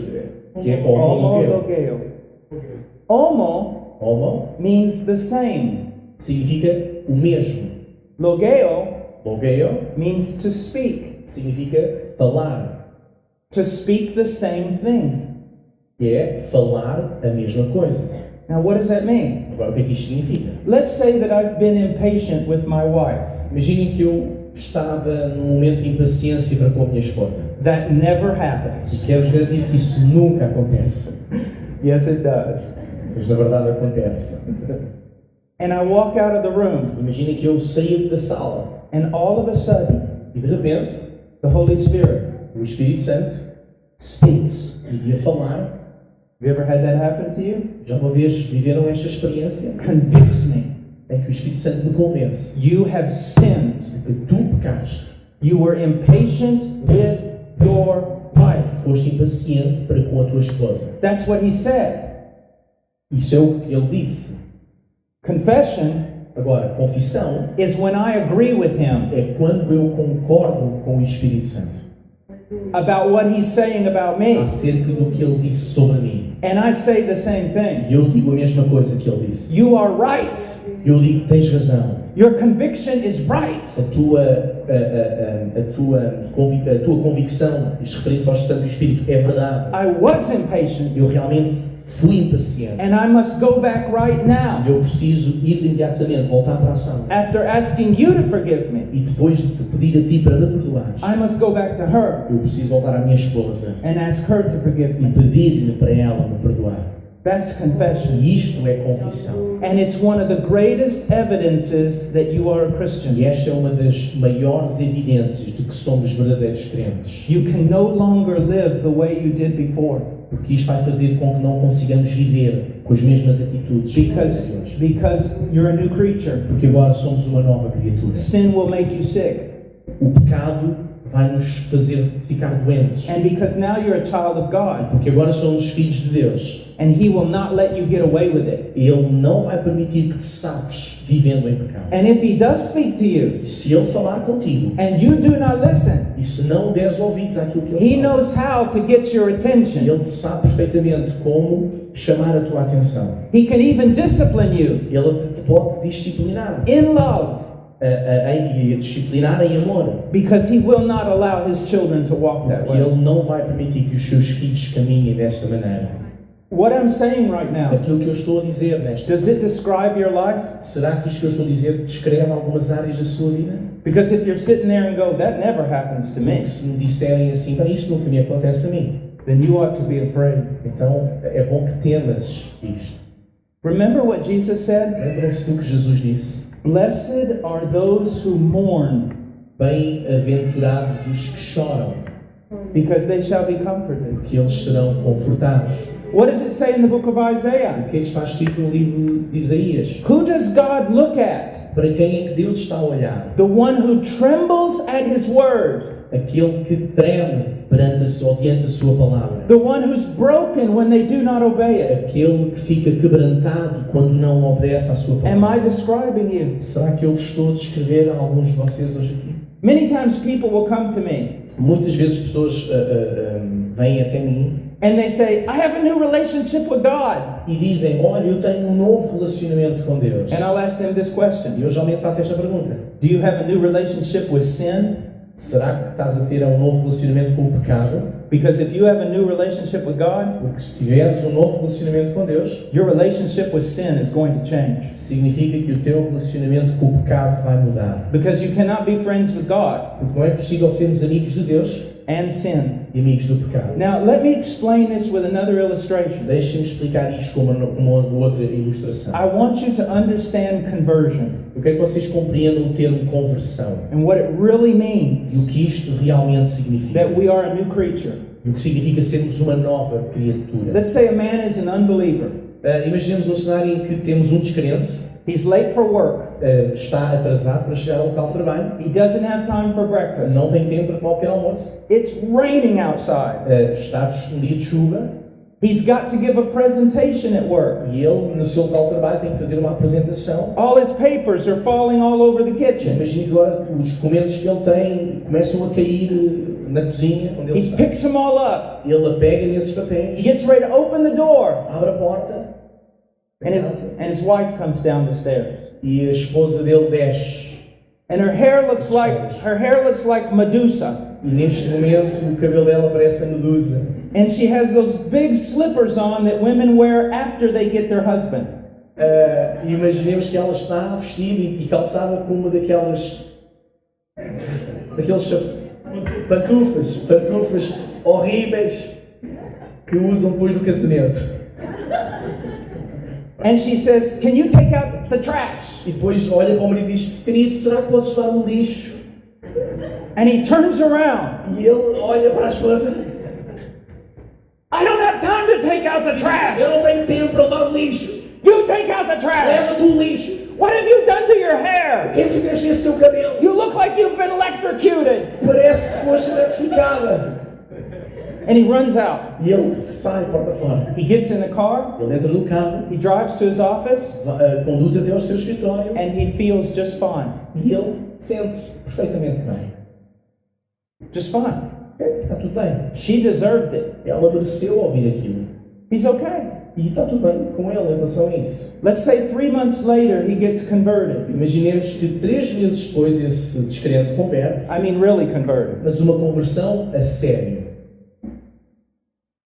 que é homologeo. Homo Homo means the same. significa o mesmo. Logeo Logeo means to speak. significa falar, To speak the same thing. que é falar a mesma coisa. Now, what does that mean? Agora, o que é que isto significa? Let's say that I've been impatient with my wife. Imaginem que eu estava num momento de impaciência para com a minha esposa. That never E happens. quero-vos garantir que isso nunca acontece. Yes, it does. Mas na verdade acontece. And I walk out of the room, Imaginem que eu saía da sala and all of a sudden, e de repente the Holy Spirit o Espírito Santo speaks. iria falar. Have you ever had that happen to you? Já uma vez viveram esta experiência Convicts me. em que o Espírito Santo me convence You have sinned. de que tu pecaste, You were impatient with your wife. foste impaciente para com a tua esposa. That's what he said. Isso é o que ele disse. Confession Agora, confissão is when I agree with him é quando eu concordo com o Espírito Santo about what he's saying about me. acerca do que ele disse sobre mim. And I say the same thing. E eu digo a mesma coisa que ele disse. You are right. Eu digo, tens razão. Your conviction is right. A tua convicção, isto referente ao estado do Espírito, é verdade. I was impatient. Eu realmente fui impaciente. And I must go back right now Eu preciso ir imediatamente, voltar para a ação. after asking you to forgive me. E depois de te pedir a ti para me perdoares, I must go back to her eu preciso voltar à minha esposa and ask her to forgive e me. pedir-lhe para ela me perdoar. That's confession. E isto é confissão. And it's one of the greatest evidences that you are a Christian. E esta é uma das maiores evidências de que somos verdadeiros crentes. You can no longer live the way you did before. Porque isto vai fazer com que não consigamos viver com as mesmas atitudes. Because you're a new creature. Porque agora somos uma nova criatura. Sin will make you sick. O pecado vai nos fazer ficar doentes. And because now you're a child of God. Porque agora somos filhos de Deus. And He will not let you get away with it. Ele não vai permitir que te safes vivendo em pecado. And if He does speak to you, E se Ele falar contigo, and you do not listen, e se não deres ouvidos àquilo que He Ele fala, knows how to get your attention. Ele sabe perfeitamente como chamar a tua atenção. He can even discipline you Ele te pode disciplinar in love, e disciplinar em amor. because He will not allow His children to walk that Porque way. Ele não vai permitir que os seus filhos caminhem dessa maneira. What I'm saying right now, Aquilo que eu estou a dizer nesta, does it describe your life? será que isto que eu estou a dizer descreve algumas áreas da sua vida? Because if you're sitting there and go, that never happens to me, Se me disserem assim, "Bem, isso nunca me acontece a mim", then you ought to be afraid. então é bom que temas isto. Remember what Jesus said? Lembram-se do que Jesus disse? Blessed are those who mourn, Bem-aventurados os que choram, because they shall be comforted. que eles serão confortados. What does it say in the book of Isaiah? O que é que está escrito no livro de Isaías? Who does God look at? Para quem é que Deus está a olhar? The one who trembles at His word. Aquele que treme diante da sua palavra. The one who's broken when they do not obey it. Aquele que fica quebrantado quando não obedece à sua Am palavra. I describing you? Será que eu estou a descrever a alguns de vocês hoje aqui? Many times people will come to me Muitas vezes pessoas vêm até mim and they say, I have a new relationship with God. e dizem: olha, eu tenho um novo relacionamento com Deus. And I'll ask them this E question. eu geralmente faço esta pergunta: Do you have a new relationship with sin? será que estás a ter um novo relacionamento com o pecado? Because if you have a new relationship with God, Porque se tiveres um novo relacionamento com Deus, your relationship with sin is going to change. significa que o teu relacionamento com o pecado vai mudar. Because you cannot be friends with God Porque não é possível sermos amigos de Deus and sin. e amigos do pecado. Now, let me explain this with another illustration. Deixem-me explicar isto com uma outra ilustração. I want you to understand conversion Eu quero que vocês compreendam o termo conversão and what it really e means o que isto realmente significa. that we are a new creature. E o que significa sermos uma nova criatura. Let's say a man is an unbeliever. Imaginemos um cenário em que temos um descrente, He's late for work. está atrasado para chegar ao local de trabalho, He doesn't have time for breakfast. não tem tempo para tomar o pequeno almoço, It's raining outside. está um dia de chuva He's got to give a presentation at work. e ele, no seu local de trabalho, tem que fazer uma apresentação. All his papers are falling all over the kitchen. Imagine que agora os documentos que ele tem começam a cair na cozinha onde ele He está. picks them all up. Ele pega nesses He papéis, gets ready to open the door. abre a porta And his wife comes down the stairs. e a esposa dele desce. And her hair looks like Medusa. E neste momento o cabelo dela parece a Medusa. And she has those big slippers on that women wear after they get their husband. Imaginemos que ela está vestida e calçada com uma daqueles pantufas horríveis que usam depois do casamento. And she says, "Can you take out the trash?" E depois olha para o marido e diz: querido, será que podes levar o lixo? And he turns around. E ele olha para a esposa: I don't have time to take out the trash. eu não tenho tempo para levar o lixo. You take out the trash. Leva tu o lixo. What have you done to your hair? O que fizeste esse teu cabelo? You look like you've been electrocuted. Parece que foste eletrificada. And he runs out. E ele sai porta fora. He gets in the car. Ele entra no carro, He drives to his office. conduz até ao seu escritório And he feels just fine. e ele sente-se perfeitamente bem. Just fine. Está tudo bem. She deserved it. Ela mereceu ouvir aquilo. He's okay. E está tudo bem com ele em relação a isso. Let's say 3 months later he gets converted. Imaginemos que 3 meses depois esse descrente converte-se, I mean, really converted. mas uma conversão a sério.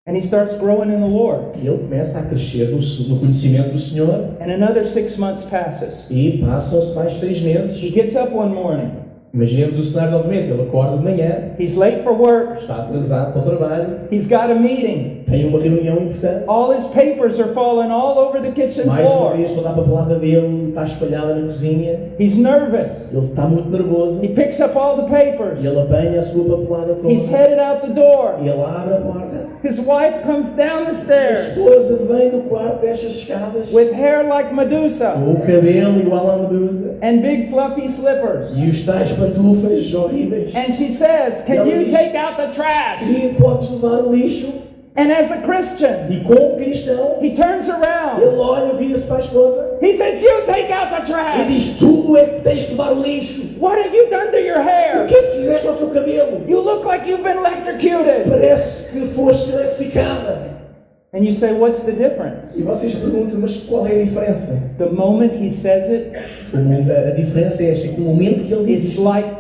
And he starts growing in the Lord. E ele começa a crescer no conhecimento do Senhor And another 6 months passes. e passam-se mais 6 meses. He gets up one morning Imaginemos o cenário novamente. Ele acorda de manhã, He's late for work. está atrasado para o trabalho, He's got a meeting. tem uma reunião importante. All his papers are falling all over the kitchen Mais uma floor. vez, toda a papelada dele está espalhada na cozinha. He's nervous. Ele está muito nervoso. He picks up all the papers. E ele apanha a sua papelada toda. He's headed out the door. E ele abre a porta. His wife comes down the A stairs esposa vem do quarto, desce as escadas, with hair like Medusa com o cabelo igual à Medusa and big fluffy slippers. e os tais pantufas horríveis. And she says, "Can you take out the trash?" Querido, podes levar o lixo? And as a Christian, E como cristão, he turns around. ele olha, vira-se para a esposa He says, "You take out the e trash. diz: tu é que tens que levar o lixo. What have you done to your O hair? que é que fizeste ao teu cabelo? You look like you've been electrocuted." Parece que foste eletrificada. And you say, "What's the difference?" E vocês perguntam, mas qual é a diferença? The moment he says it, A diferença é esta, que no momento que ele diz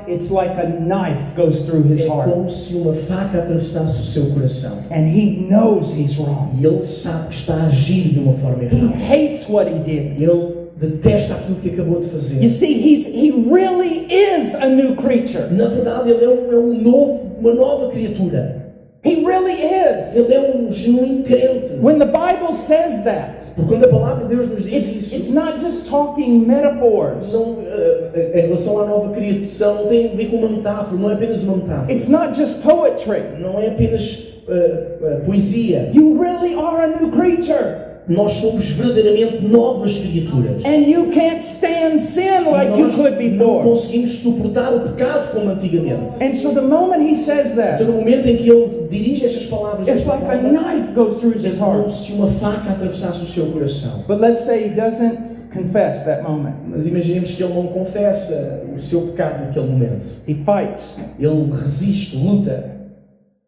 it's like a knife goes through his é heart. como se uma faca atravessasse o seu coração. And he knows he's wrong. E ele sabe que está a agir de uma forma He errada. hates what he did. Ele detesta aquilo que acabou de fazer. You see, he really is a new creature. Na verdade, ele uma nova criatura. He really is. Ele é um genuíno crente. When the Bible says that, Porque quando a palavra de Deus nos diz it's isso, not just talking metaphors. não, em relação à nova criação, não tem a ver com uma metáfora, não é apenas uma metáfora. It's not just poetry. Não é apenas poesia. You really are a new creature. Nós somos verdadeiramente novas criaturas. And you can't stand sin like you Nós could não before. conseguimos suportar o pecado como antigamente. And so the moment he says Então, that, no momento em que ele dirige estas palavras, it's desta like a forma, knife goes through é his como heart. se uma faca atravessasse o seu coração. But let's say he doesn't confess that moment. Mas imaginemos que ele não confessa o seu pecado naquele momento. He fights. Ele resiste, luta.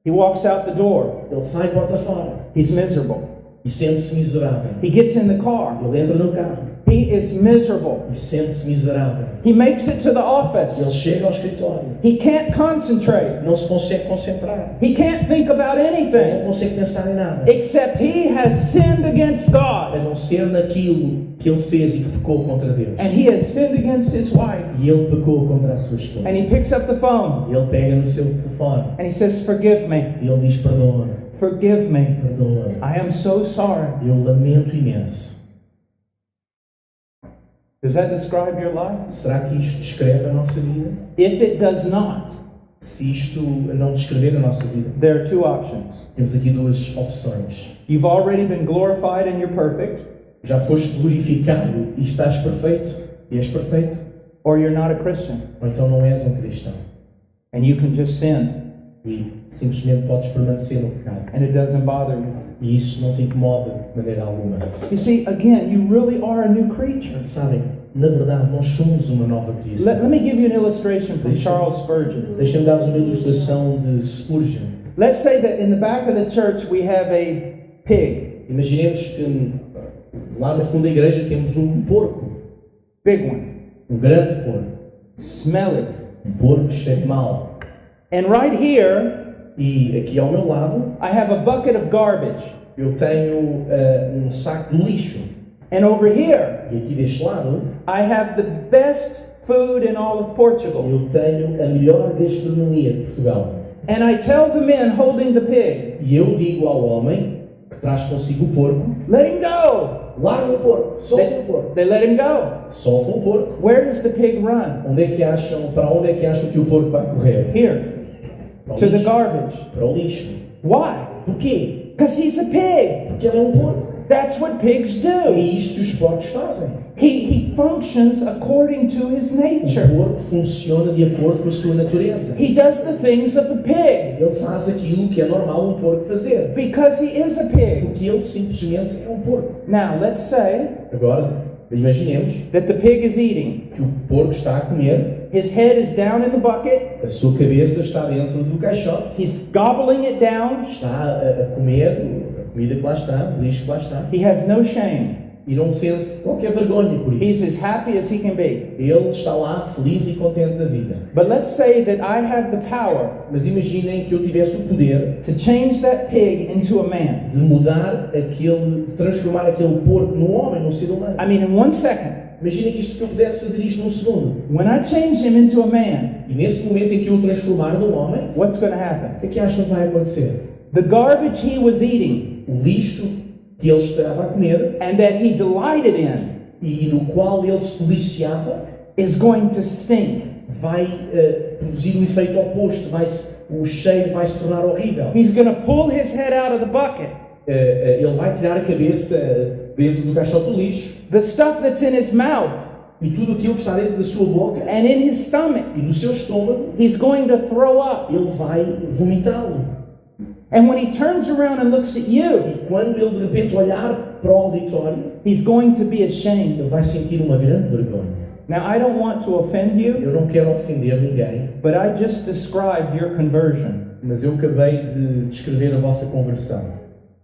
He walks out the door. Ele sai porta fora He's miserable. e sente-se miserável. He gets in the car. Ele entra no carro He is miserable. e sente-se miserável. He makes it to the Ele office. chega ao escritório, He can't concentrate. não se consegue concentrar, He can't think about não anything consegue pensar em nada, except he has sinned against a God. não ser naquilo que ele fez e que pecou contra Deus. And he has sinned against his wife. E ele pecou contra a sua esposa. And he picks up the phone E ele pega no seu telefone and he says, "Forgive me. e ele diz: perdoa, Forgive me. perdoa. I am so sorry." Eu lamento imenso. Does that describe your life? Será que isto descreve a nossa vida? If it does not, Se isto não descrever a nossa vida, there are two options. temos aqui duas opções. You've already been glorified and you're perfect, Já foste glorificado e estás perfeito, e és perfeito, or you're not a Christian ou então não és um cristão and you can just sin e simplesmente podes permanecer no pecado. and it doesn't bother you. E isso não te incomoda de maneira alguma. You see, again, you really are a new creature. Sabem, na verdade, nós somos uma nova Let criação. me give you an illustration from Charles Spurgeon. Deixa-me dar-vos uma ilustração de Spurgeon. Let's say that in the back of the church we have a pig, Imaginemos que lá no fundo da igreja temos um porco, big one, um grande porco, smelly. um porco cheio de mal. And right here, E aqui ao meu lado I have a bucket of garbage. eu tenho um saco de lixo. And over here, E aqui deste lado I have the best food in all of Portugal. eu tenho a melhor gastronomia de Portugal. And I tell the men holding the pig, E eu digo ao homem que traz consigo o porco: let him go. larga o porco, solta o porco. They let him go. Solta o porco. Where does the pig run? Para onde é que acham que o porco vai correr? Here, Para o to the lixo. garbage. Para o lixo. Why? Porquê? Because he's a pig. Porque ele é um porco. That's what pigs É do. isto que os porcos fazem. He functions according to his O nature. porco funciona de acordo com a sua natureza. He does the things of a pig Ele faz aquilo que é normal um porco fazer. because he is a pig. Porque ele simplesmente é um porco. Now, let's say Agora, imaginemos that the pig is eating. que o porco está a comer, His head is down in the bucket. a sua cabeça está dentro do caixote, He's gobbling it down. está a comer a comida que lá está, o lixo que lá está, He has no shame. e não sente qualquer vergonha por He's isso. as happy as he can be. Ele está lá feliz e contente da vida. But let's say that I have the power Mas imaginem que eu tivesse o poder to change that pig into a man. de mudar aquele, de transformar aquele porco num homem, num ser humano. I mean, in 1 second, Imagina que eu pudesse fazer isto num segundo. When I change him into a man, E nesse momento em que eu o transformar num homem, what's going to happen? o que acham que vai acontecer? The garbage he was eating O lixo que ele estava a comer and that he delighted in e no qual ele se deliciava is going to stink. vai produzir o efeito oposto, o cheiro vai se tornar horrível. He's going to pull his head out of the bucket. Ele vai tirar a cabeça dentro do caixote do lixo The stuff that's in his mouth e tudo aquilo que está dentro da sua boca and in his stomach, e no seu estômago, he's going to throw up. ele vai vomitá-lo. And when he turns around and looks at you, E quando ele de repente olhar para o auditório, he's going to be ashamed. ele vai sentir uma grande vergonha. Now, I don't want to offend you, Eu não quero ofender ninguém, but I just described your conversion mas eu acabei de descrever a vossa conversão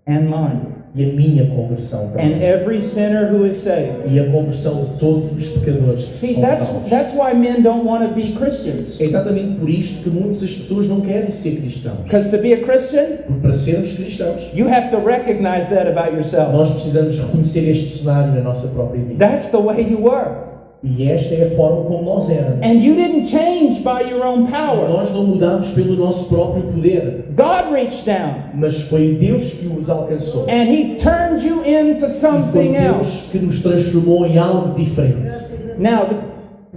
and mine e a minha conversão and também. every sinner who is saved. E a conversão de todos os pecadores que See, são salvos. that's why men don't want to be Christians. É exatamente por isto que muitas pessoas não querem ser cristãos. Because to be a Christian, Porque para sermos cristãos, you have to recognize that about yourself. nós precisamos reconhecer este cenário na nossa própria vida. That's the way you were. E esta é a forma como nós éramos. And you didn't change by your own power. Nós não mudamos pelo nosso próprio poder, God reached down mas foi Deus que os alcançou. and He turned you into E foi something else. Deus que nos transformou em algo diferente. Now,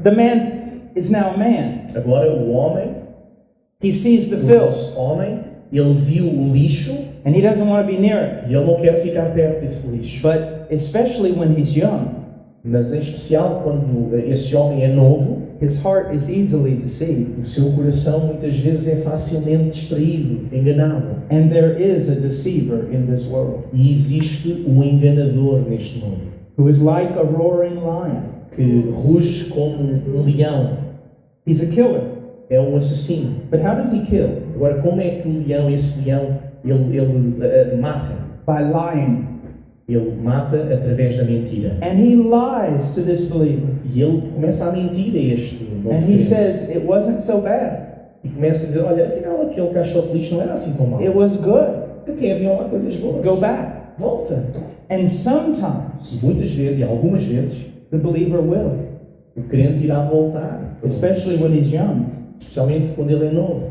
the man is now a man. Agora o homem, He sees the o filth nosso homem, ele viu o lixo and he doesn't want to be near it. e ele não quer ficar perto desse lixo. But especially when he's young, Mas em especial quando esse homem é novo, his heart is easily deceived. o seu coração muitas vezes é facilmente distraído, enganado. And there is a deceiver in this world E existe um enganador neste mundo who is like a roaring lion. que ruge como um leão. He's a killer. É um assassino. But how does he kill? Agora, como é que o leão, esse leão, ele mata? By lying. Ele mata através da mentira. And he lies to this believer. E ele começa a mentir a este novo And he crente. says, it wasn't so bad. E começa a dizer, olha, afinal aquele caixote de lixo não era assim tão mau. It was good. Até haviam lá coisas boas. Go back. Volta. And sometimes E muitas vezes, e algumas vezes, the believer will, o crente irá voltar. especially when he's young. Especialmente quando ele é novo.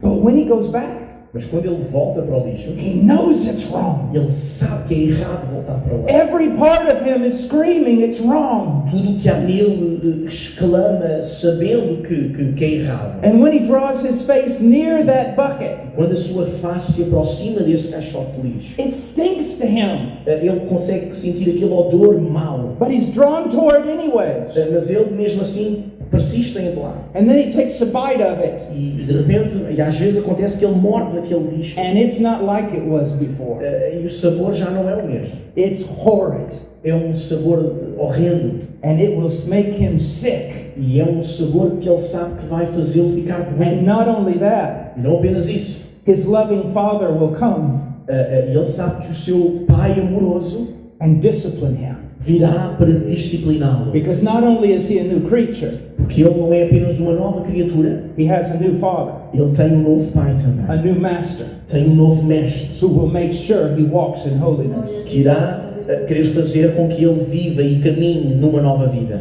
But when he goes back, Mas quando ele volta para o lixo, he knows it's wrong. ele sabe que é errado voltar para lá. Every part of him is screaming, it's wrong. Tudo o que há nele exclama sabendo que é errado. And when he draws his face near that bucket, Quando a sua face se aproxima desse caixote de lixo, it stinks to him. ele consegue sentir aquele odor mau. But he's drawn toward it anyways. Mas ele mesmo assim persiste em ir lá. And then he takes a bite of it. E de repente, e às vezes acontece que ele morde naquele lixo. And it's not like it was before. E o sabor já não é o mesmo. It's horrid. É um sabor horrendo. And it will make him sick. E é um sabor que ele sabe que vai fazê-lo ficar And doente. not only that, E não apenas isso. his loving father will come Ele sabe que o seu pai amoroso and discipline him. virá para discipliná-lo. Because not only is he a new creature, Porque ele não é apenas uma nova criatura, he has a new father, ele tem um novo pai também. a new master, Tem um novo mestre who will make sure he walks in holiness. que irá querer fazer com que ele viva e caminhe numa nova vida.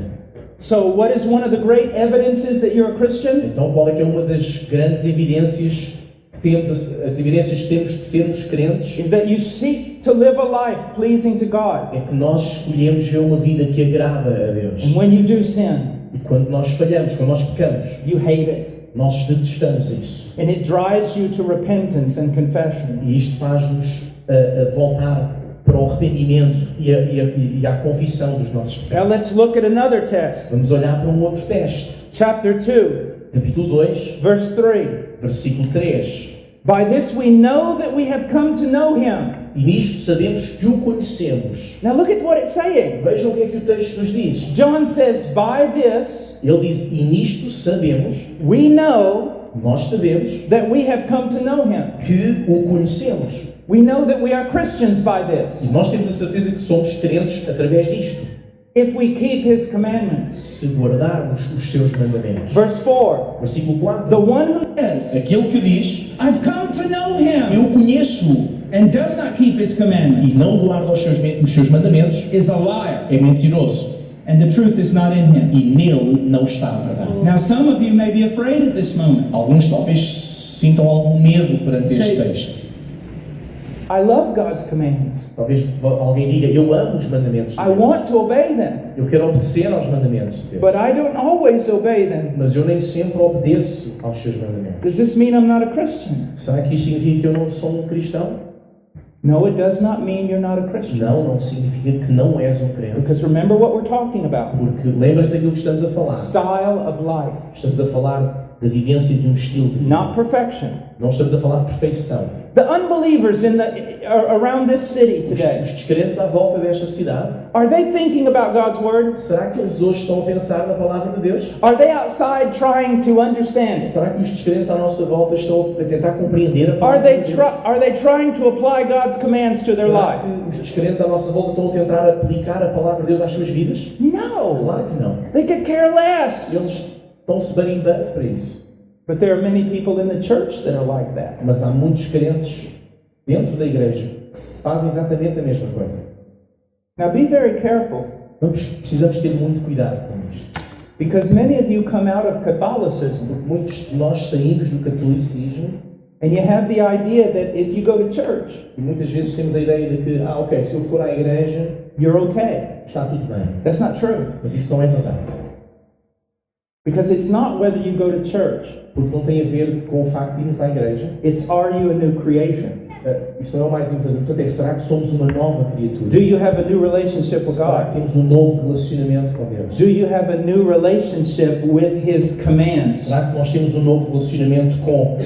So, what is one of the great evidences that you're a Christian? Então, qual é que é uma das grandes evidências que temos, as evidências que temos de sermos crentes? Is that you seek to live a life pleasing to God. É que nós escolhemos ver uma vida que agrada a Deus. And when you do sin, E quando nós falhamos, quando nós pecamos, you hate it. nós detestamos isso. And it drives you to repentance and confession. E isto faz-nos voltar para o arrependimento e à confissão dos nossos pecados. Now let's look at another test. Vamos olhar para um outro teste. Chapter 2, Capítulo 2, verse 3. versículo 3. By this we know that we have come to know him. E nisto sabemos que o conhecemos. Now look at what it's saying. Vejam o que é que o texto nos diz. John says, by this Ele diz, e nisto sabemos, we know nós sabemos, that we have come to know him. que o conhecemos. We know that we are Christians by this, E nós temos a certeza que somos crentes através disto. if we keep his commandments. Se guardarmos os seus mandamentos. Verse 4. Versículo 4. The one who says, Aquele que diz, I've come to know him, eu conheço-o, and does not keep his e commandments, não guarda os seus mandamentos, is a liar, é mentiroso. and the truth is not in him. e nele não está a verdade. Now some of you may be afraid at this moment. Alguns talvez sintam algum medo perante este Sim. texto. I love God's commands. Talvez alguém diga, eu amo os mandamentos de I Deus. want to obey them, Eu quero obedecer aos mandamentos de Deus. but I don't always obey them. Mas eu nem sempre obedeço aos seus mandamentos. Does this mean I'm not a Christian? Será que isto significa que eu não sou um cristão? No, it does not mean you're not a Christian. Não, não significa que não és um crente. Because remember what we're talking about. Porque lembra-se daquilo que estamos a falar. Style of life, Estamos a falar da vivência de um estilo de vida. not perfection. Não estamos a falar de perfeição. The unbelievers around this city today, Os descrentes à volta desta cidade, are they thinking about God's word? será que eles hoje estão a pensar na palavra de Deus? Are they outside trying to understand it? Será que os descrentes à nossa volta estão a tentar compreender a Are palavra they de Deus? are they trying to apply God's commands to their Será life? que os descrentes à nossa volta estão a tentar aplicar a palavra de Deus às suas vidas? No. Claro que não. They could care less. Eles estão-se barimbando para isso. But there are many people in the church that are like that. Mas há muitos crentes dentro da igreja que fazem exatamente a mesma coisa. Now be very careful, Precisamos ter muito cuidado com isto. because many of you come out of Catholicism Porque muitos de nós saímos do catolicismo and you have the idea that if you go to church, e muitas vezes temos a ideia de que, ok, se eu for à igreja, you're okay. está tudo bem. That's not true. Mas isso não é verdade. Because it's not whether you go to church, Porque não tem a ver com o facto de irmos à igreja. it's are you a new creation? Isso não é o mais importante. Portanto, será que somos uma nova criatura? Do you have a new relationship with Será que God? temos um novo relacionamento com Deus? Do you have a new relationship with His commands? Será que nós temos um novo relacionamento com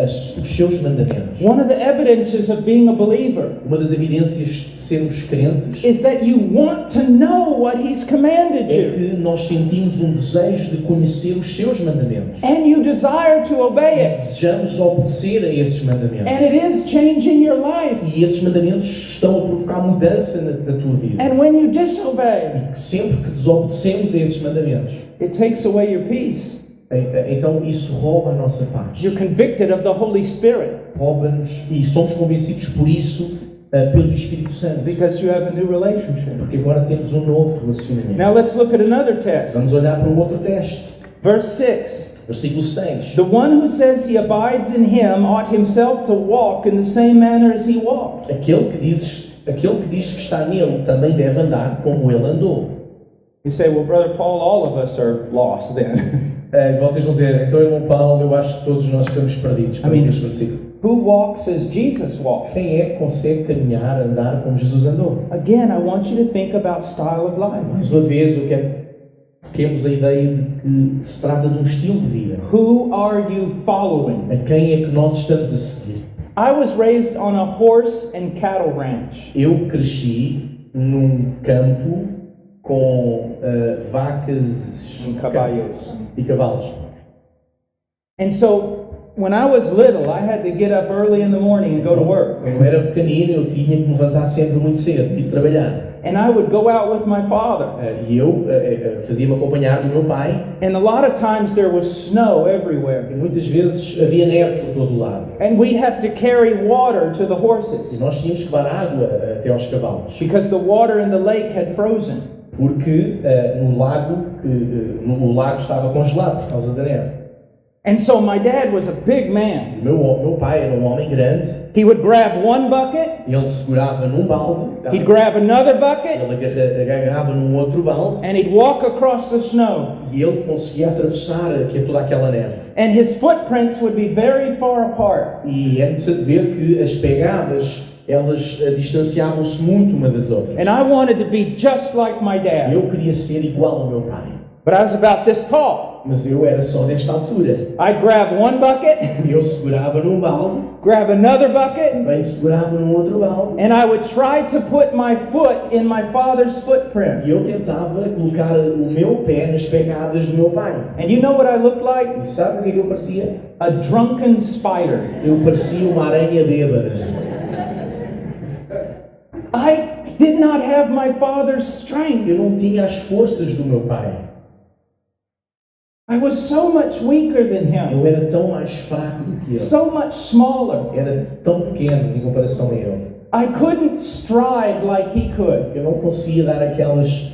os seus mandamentos? One of the evidences of being a believer Uma das evidências de sermos crentes is that you want to know what He's commanded é you, que nós sentimos um desejo de conhecer os seus mandamentos. and you desire to obey it, Desejamos obedecer a esses mandamentos. and it is changing your life. E esses mandamentos estão a provocar mudança na tua vida. And when you disobey, E sempre que desobedecemos a esses mandamentos, it takes away your peace. então isso rouba a nossa paz. You're convicted of the Holy Spirit Rouba-nos e somos convencidos por isso pelo Espírito Santo. because you have a new relationship. Porque agora temos um novo relacionamento. Now let's look at another test. Vamos olhar para um outro teste. Verse 6. Versículo 6. The one who says he abides in him ought himself to walk in the same manner as he walked. Aquele que diz que está nele também deve andar como ele andou. You say, well, Brother Paul, all of us are lost then. Vocês vão dizer, então irmão Paulo, eu acho que todos nós estamos perdidos para este versículo. Who walks as Jesus walked? Quem é que consegue caminhar, andar como Jesus andou? Again, I want you to think about style of life. Mais uma vez, eu quero que temos a ideia de que se trata de um estilo de vida. Who are you following? A quem é que nós estamos a seguir? I was raised on a horse and cattle ranch. Eu cresci num campo com vacas e cavalos. And so, when I was little, I had to get up early in the morning and go to work. Quando eu era pequenino, eu tinha que me levantar sempre muito cedo, ir trabalhar. And I would go out with my father. E eu fazia-me acompanhar do meu pai. And a lot of times there was snow everywhere. E muitas vezes havia neve por todo o lado. And we'd have to carry water to the E horses nós tínhamos que levar água até aos cavalos. because the water in the lake had frozen. Porque o lago estava congelado por causa da neve. And so my dad was a big man. O meu pai era um homem grande. He would grab one bucket, Ele segurava num balde. he'd grab another bucket, Ele agarrava num outro balde. and he'd walk across the snow. E ele conseguia atravessar toda aquela neve. And his footprints would be very far apart. E é interessante ver que as pegadas, elas distanciavam-se muito uma das outras. And I wanted to be just like my dad. Eu queria ser igual ao meu pai. But I was about this tall. Mas eu era só desta altura. I'd grab one bucket, Eu segurava num balde, grab another bucket, também segurava num outro balde. and I would try to put my foot in my father's footprint. E eu tentava colocar o meu pé nas pegadas do meu pai. And you know what I looked like? E sabe o que eu parecia? A drunken spider. Eu parecia uma aranha bêbada. I did not have my father's strength. Eu não tinha as forças do meu pai. I was so much weaker than him, Eu era tão mais fraco do que ele. so much smaller. Era tão pequeno em comparação a ele. I couldn't stride like he could. Eu não conseguia dar aquelas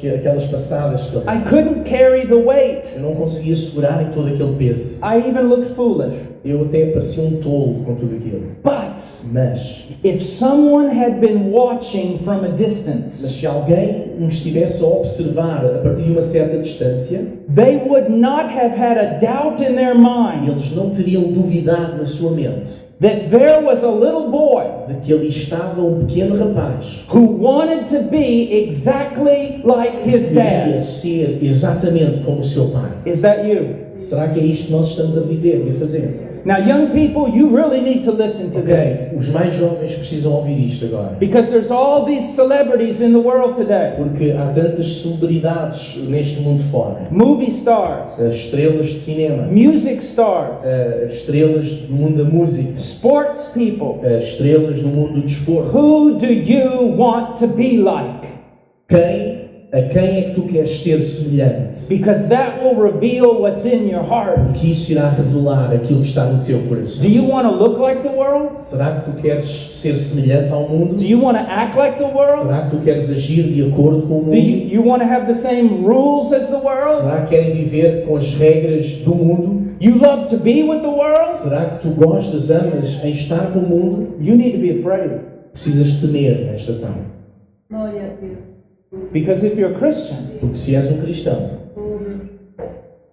passadas que ele I couldn't carry the weight. Eu não conseguia segurar em todo aquele peso. I even looked foolish. Eu até parecia um tolo com tudo aquilo. But Mas if someone had been watching from a Mas distance, se alguém me estivesse a observar a partir de uma certa distância, they would not have had a doubt in their mind eles não teriam duvidado na sua mente that there was a little boy de que ali estava um pequeno rapaz who wanted to be exactly like his que queria dad. ser exatamente como o seu pai. Is that you? Será que é isto que nós estamos a viver e a fazer? Now, young people, you really need to listen today, Os mais jovens precisam ouvir isto agora. because there's all these celebrities in the world today. Porque há tantas celebridades neste mundo fora. Movie stars, Estrelas de cinema, music stars, estrelas do mundo da música, sports people. estrelas do mundo do desporto. Who do you want to be like? A quem é que tu queres ser semelhante? Because that will reveal what's in your heart. Porque isso irá revelar aquilo que está no teu coração. Do you want to look like the world? Será que tu queres ser semelhante ao mundo? Do you want to act like the world? Será que tu queres agir de acordo com o mundo? Do you want to have the same rules as the world? Será que querem viver com as regras do mundo? You love to be with the world? Será que tu gostas, amas em estar com o mundo? You need to be afraid. Precisas temer nesta tarde. Glória a Deus. Because if you're a Christian, Porque se és um cristão,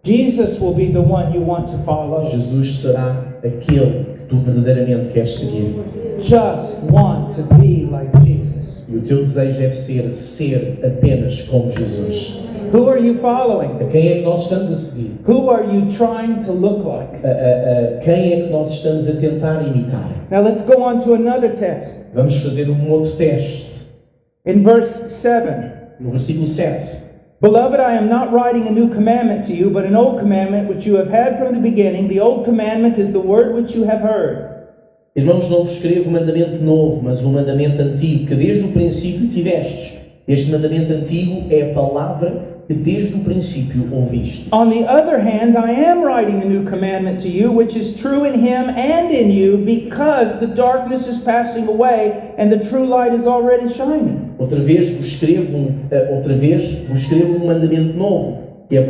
Jesus will be the one you want to follow. Jesus será aquele que tu verdadeiramente queres seguir. Just want to be like Jesus. E o teu desejo deve ser apenas como Jesus. Who are you following? A quem é que nós estamos a seguir? Who are you trying to look like? A quem é que nós estamos a tentar imitar? Now let's go on to another test. Vamos fazer um outro teste. In verse 7, No versículo 7. Beloved, I am not writing a new commandment to you, but an old commandment which you have had from the beginning. The old commandment is the word which you have heard. Irmãos, não vos escrevo um mandamento novo, mas um mandamento antigo, que desde o princípio tivestes. Este mandamento antigo é a palavra que desde o princípio ouviste. On the other hand, I am writing a new commandment to you, which is true in him and in you, because the darkness is passing away and the true light is already shining. Outra vez vos escrevo um mandamento novo, que é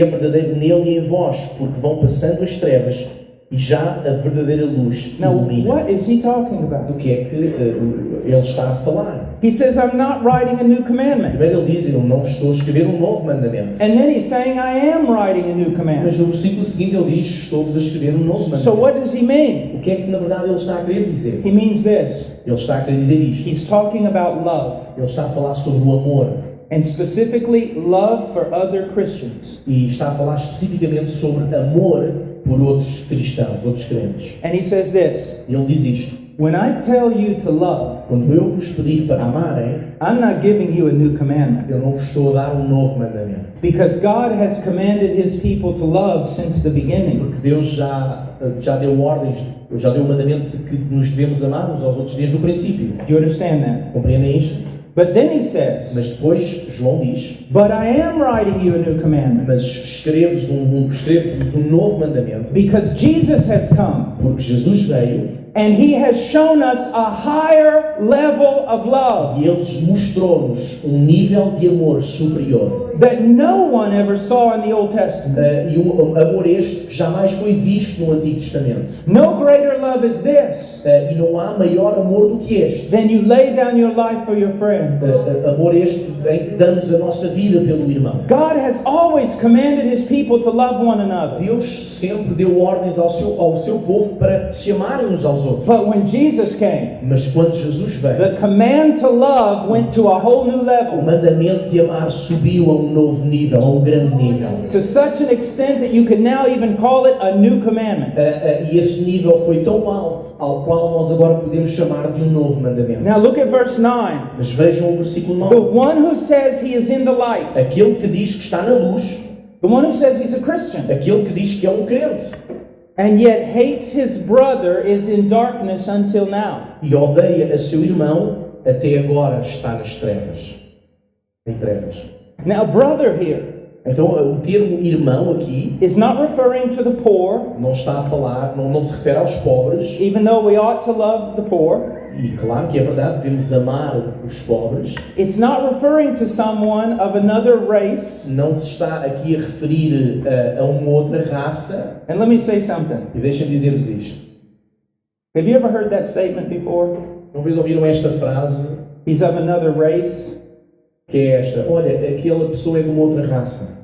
verdadeiro nele e em vós, porque vão passando as trevas e já a verdadeira luz Now, ilumina. what is he talking about? Do que é que ele está a falar? He says, I'm not writing a new commandment. Primeiro ele diz, eu não vos estou a escrever um novo mandamento. And then he's saying, I am writing a new Mas commandment. no versículo seguinte ele diz, estou-vos a escrever um novo mandamento. So what does he mean? O que é que na verdade ele está a querer dizer? He means this. Ele está a querer dizer isto. He's talking about love, Ele está a falar sobre o amor and specifically love for other Christians. e está a falar especificamente sobre amor por outros cristãos, outros crentes. And he says this, E ele diz isto. when I tell you to love, Quando eu vos pedir para amarem, I'm not giving you a new commandment. eu não vos estou a dar um novo mandamento. Because God has commanded his people to love since the beginning. Porque Deus já deu ordens, já deu o mandamento de que nos devemos amar uns aos outros desde o princípio. Do you understand that? Compreendem isto? But then he says, Mas depois João diz, but I am writing you a new commandment. mas escrevo-vos um novo mandamento, Because Jesus has come porque Jesus veio and he has shown us a higher level of love e Ele mostrou-nos um nível de amor superior. that no one ever saw in the Old Testament. E um amor este que jamais foi visto no Antigo Testamento. No greater love is this E não há maior amor do que este. than you lay down your life for your friend. Amor este em que damos a nossa vida pelo irmão. God has always commanded his people to love one another. Deus sempre deu ordens ao seu povo para se amarem uns aos outros. But when Jesus came, Mas quando Jesus veio, the command to love went to a whole new o level. mandamento de amar subiu a um novo nível, a um grande nível. To such an extent that you can now even call it a new commandment. E esse nível foi tão alto, ao qual nós agora podemos chamar de um novo mandamento. Now look at verse 9. Mas vejam o versículo The 9. one who says he is in the light, Aquele que diz que está na luz, the one who says he's a Christian, aquele que diz que é um crente and yet hates his brother is in darkness until now. e odeia a seu irmão, até agora está nas trevas. Em trevas. Now, brother here Então o termo irmão aqui is not referring to the poor, não está a falar, não se refere aos pobres, even though we ought to love the poor. e claro que é verdade, devemos amar os pobres. It's not referring to someone of another race. Não se está aqui a referir a uma outra raça. And let me say something. E deixem-me dizer-vos isto. Have you ever heard that statement before? Não ouviram esta frase, He's of another race. que é esta: olha, aquela pessoa é de uma outra raça.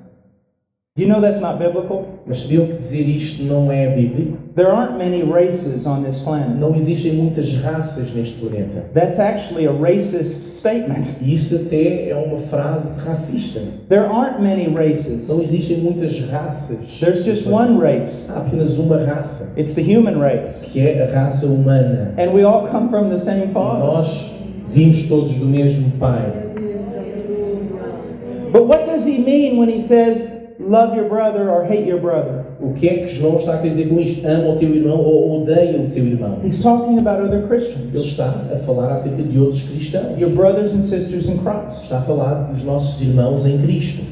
Do you know that's not biblical? Mas sabiam que dizer isto não é bíblico? There aren't many races on this planet. Não existem muitas raças neste planeta. That's actually a racist statement. E isso até é uma frase racista. There aren't many races. Não existem muitas raças. There's just one race. Há apenas uma raça, It's the human race. que é a raça humana. And we all come from the same Father. Nós vimos todos do mesmo Pai. But what does he mean when he says, love your brother or hate your brother? O que é que João está a querer dizer com isto? Ama o teu irmão ou odeia o teu irmão? He's talking about other Ele Christians. está a falar acerca de outros cristãos. Your brothers and sisters in Christ. Está a falar dos nossos irmãos em Cristo.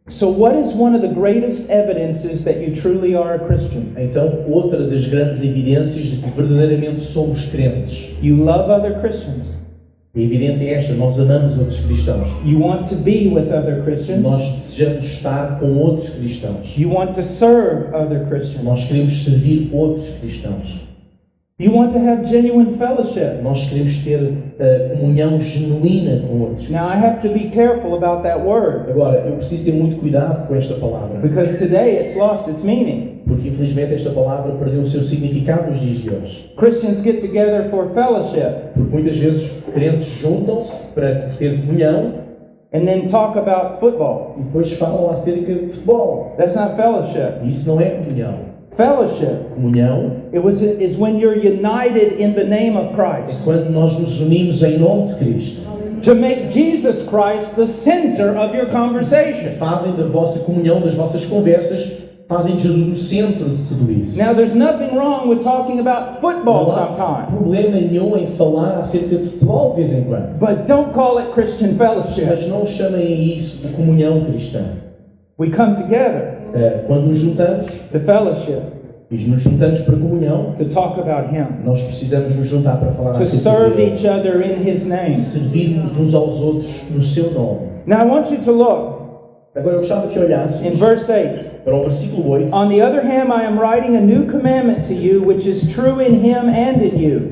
So what is one of the greatest evidences that you truly are a Christian? Então, outra das grandes evidências de que verdadeiramente somos crentes. You love other Christians. A evidência é esta: nós amamos outros cristãos. You want to be with other Christians. Nós desejamos estar com outros cristãos. You want to serve other Christians. Nós queremos servir outros cristãos. You want to have genuine fellowship. Nós queremos ter comunhão genuína com outros. Now I have to be careful about that word Agora, eu preciso ter muito cuidado com esta palavra, because today it's lost its meaning. porque infelizmente esta palavra perdeu o seu significado nos dias de hoje. Christians get together for fellowship Porque muitas vezes crentes juntam-se para ter comunhão and then talk about football. e depois falam acerca de futebol. That's not fellowship. E isso não é comunhão. Fellowship Comunhão is when you're united in the name of é Christ quando nós nos unimos em nome de Cristo. to make Jesus Christ the center of your conversation. Fazem da vossa comunhão, das vossas conversas, fazem Jesus o centro de tudo isso. Now there's nothing wrong with talking about football Não há sometimes, problema nenhum em falar acerca de futebol de vez em quando. but don't call it Christian fellowship. Mas não chamem isso de comunhão cristã. We come together Quando nos juntamos, to fellowship, e nos juntamos para comunhão, to talk about Him, nós precisamos nos juntar para falar to acerca serve dele. each other in His name. Servirmos uns aos outros no seu nome. Now I want you to look Agora eu gostava que olhássemos in verse 8. para o versículo 8. On the other hand, I am writing a new commandment to you, which is true in Him and in you,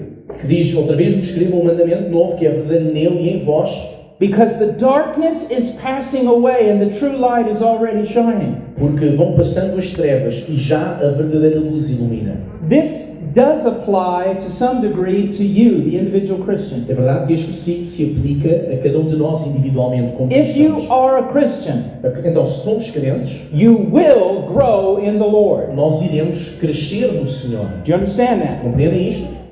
Que diz: outra vez vos escrevo um mandamento novo que é verdadeiro nele e em vós, because the darkness is passing away and the true light is already shining. porque vão passando as trevas e já a verdadeira luz ilumina. This does apply to some degree to you, the individual Christian. É verdade que este princípio se aplica a cada um de nós individualmente como If you cristãos. are a Christian, Então, se somos crentes, you will grow in the Lord. nós iremos crescer no Senhor. Do you understand that? Compreendem isto?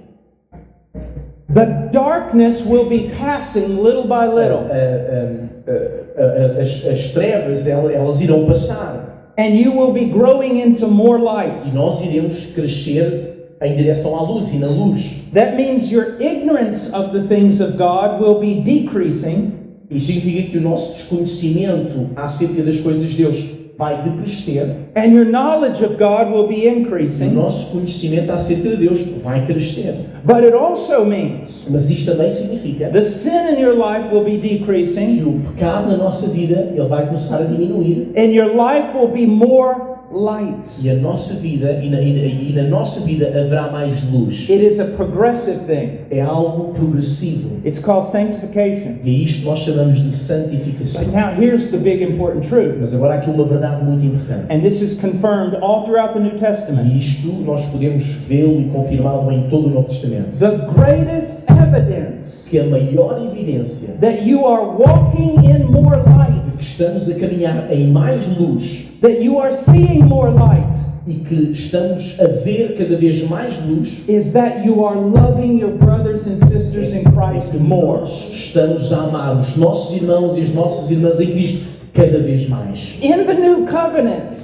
The darkness will be passing little by little, As trevas, elas irão passar. and you will be growing into more light. E nós iremos crescer em direção à luz e na luz. That means your ignorance of the things of God will be decreasing, E significa que o nosso desconhecimento acerca das coisas de Deus vai decrescer. and your knowledge of God will be E o increasing. nosso conhecimento acerca de Deus vai crescer. But it also means Mas isto também significa the sin in your life will be que decreasing, o pecado na nossa vida ele vai começar a diminuir. and your life will be more light. E a nossa vida, e na nossa vida haverá mais luz. It is a progressive thing. É algo progressivo. It's called sanctification. E a isto nós chamamos de But santificação. now here's the big important truth, Mas agora há aqui uma verdade muito importante. and this is confirmed all throughout the New Testament. E isto nós podemos vê-lo e confirmá-lo em todo o Novo Testamento. The greatest evidence Que a maior evidência that you are walking in more light, de que estamos a caminhar em mais luz that you are seeing more light, e que estamos a ver cada vez mais luz is that you are loving your brothers and sisters in Christ more. nós estamos a amar os nossos irmãos e as nossas irmãs em Cristo cada vez mais. In the new covenant,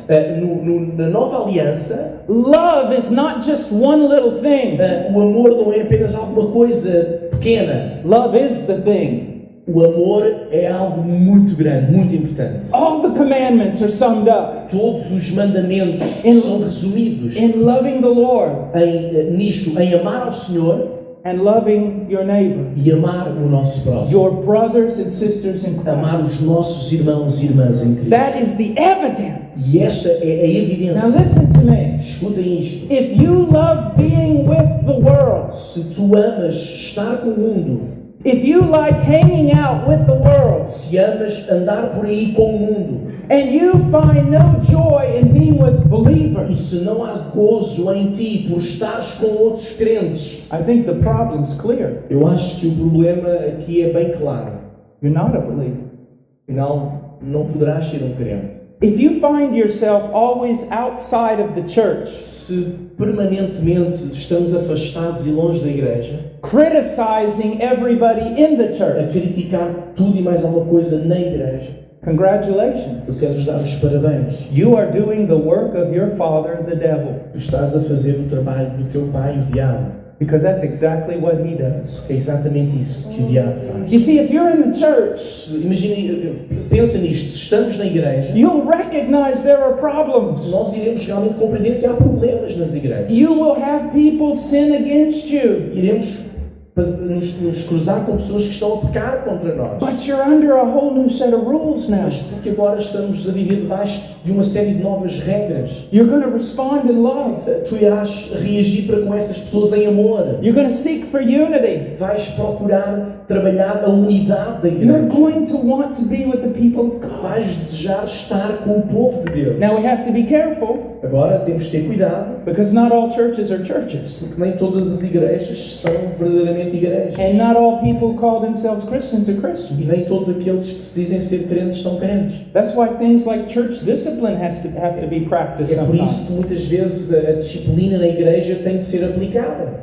Na nova aliança, love is not just one little thing. o amor não é apenas alguma coisa pequena. Love is the thing. O amor é algo muito grande, muito importante. All the commandments are summed up Todos os mandamentos são resumidos in loving the Lord em amar ao Senhor and loving your neighbor, e amar o nosso próximo. your brothers and sisters in Amar Christ. os nossos irmãos e irmãs em Cristo. That is the evidence. E esta é a Now evidência. listen to me. Escutem isto. If you love being with the world, Se tu amas estar com o mundo, if you like hanging out with the world, se amas andar por aí com o mundo, and you find no joy in being with e believers, se não há gozo em ti por estares com outros crentes, I think the problem's clear. eu acho que o problema aqui é bem claro. You're not a believer. Afinal, não poderás ser um crente. If you find yourself always outside of the church, Se permanentemente estamos afastados e longe da igreja, criticizing everybody in the a church, criticar tudo e mais alguma coisa na igreja, eu congratulations. quero-vos dar os parabéns. You are doing the work of your father, the devil, Tu estás a fazer o trabalho do teu pai, o diabo. because that's exactly what he does. É exatamente isso que o diabo faz. You see, if you're in the church, Imagina, pensa nisto, se estamos na igreja, you'll recognize there are problems. nós iremos realmente compreender que há problemas nas igrejas. You will have people sin against you, Iremos nos cruzar com pessoas que estão a pecar contra nós. but you're under a whole new set of rules now. Mas porque agora estamos a viver debaixo de uma série de novas regras. You're going to respond in love. Tu irás reagir para com essas pessoas em amor. You're going to seek for unity. Vais procurar trabalhar a unidade da You're igreja. going to want to be with the people of God. Vais desejar estar com o povo de Deus. Now we have to be careful, Agora temos de ter cuidado, because not all churches are churches. porque nem todas as igrejas são verdadeiramente igrejas. And not all people who call themselves Christians are E Christians. nem todos aqueles que se dizem ser crentes são crentes. That's why things like church discipline have to be practiced É por isso sometimes. que muitas vezes a disciplina na igreja tem de ser aplicada.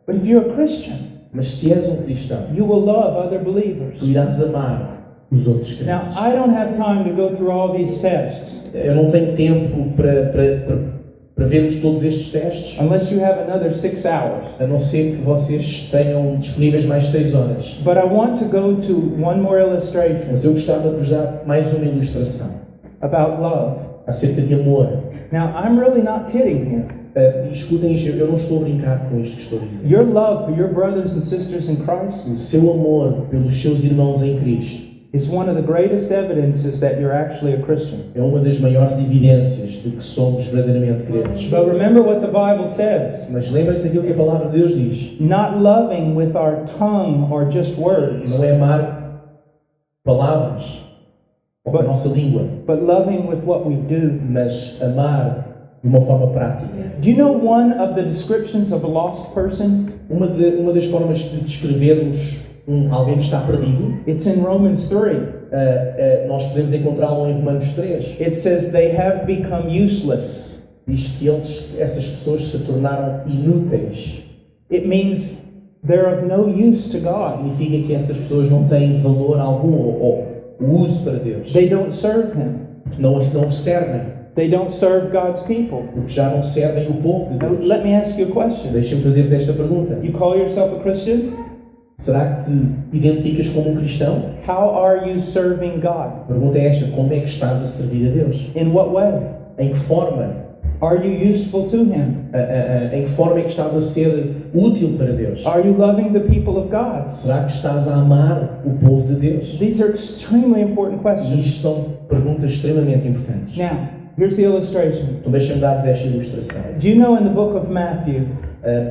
But if you're a Christian, Mas se és um cristão, you will love other believers. tu irás amar os outros Now, crentes. I don't have time to go through all these tests Eu não tenho tempo para vermos todos estes testes, unless you have another 6 hours. a não ser que vocês tenham disponíveis mais 6 horas. But I want to go to one more illustration Mas eu gostava de vos dar mais uma ilustração about love. acerca de amor. Now, I'm really not kidding here. E escutem isto, eu não estou a brincar com isto que estou a dizer. Your love for your brothers and sisters in Christ O seu amor pelos seus irmãos em Cristo is one of the greatest evidences that you're actually a Christian. é uma das maiores evidências de que somos verdadeiramente crentes. But remember what the Bible says. Mas lembrem-se daquilo que a palavra de Deus diz. Not loving with our tongue or just words, Não é amar palavras ou com a nossa língua, but loving with what we do. mas amar de uma forma prática. Do you know one of the descriptions of a lost person? Uma das formas de descrevermos alguém que está perdido, It's in Romans 3. nós podemos encontrá-lo em Romanos 3. It says they have become useless. Diz que essas pessoas se tornaram inúteis. It means they're of no use to God. Significa que essas pessoas não têm valor algum ou uso para Deus. They don't serve Him. Não o servem, They don't serve God's people. porque já não servem o povo de Now, Deus. let me ask you a question. Deixem-me fazer-vos esta pergunta. You call yourself a Christian? Será que te identificas como um cristão? How are you serving God? A pergunta é esta: como é que estás a servir a Deus? In what way? Em que forma? Are you useful to Him? Em que forma é que estás a ser útil para Deus? Are you loving the people of God? Será que estás a amar o povo de Deus? These are extremely important E questions. isto são perguntas extremamente importantes. Now, here's the illustration. Então deixa-me dar-vos esta ilustração. Do you know in the book of Matthew,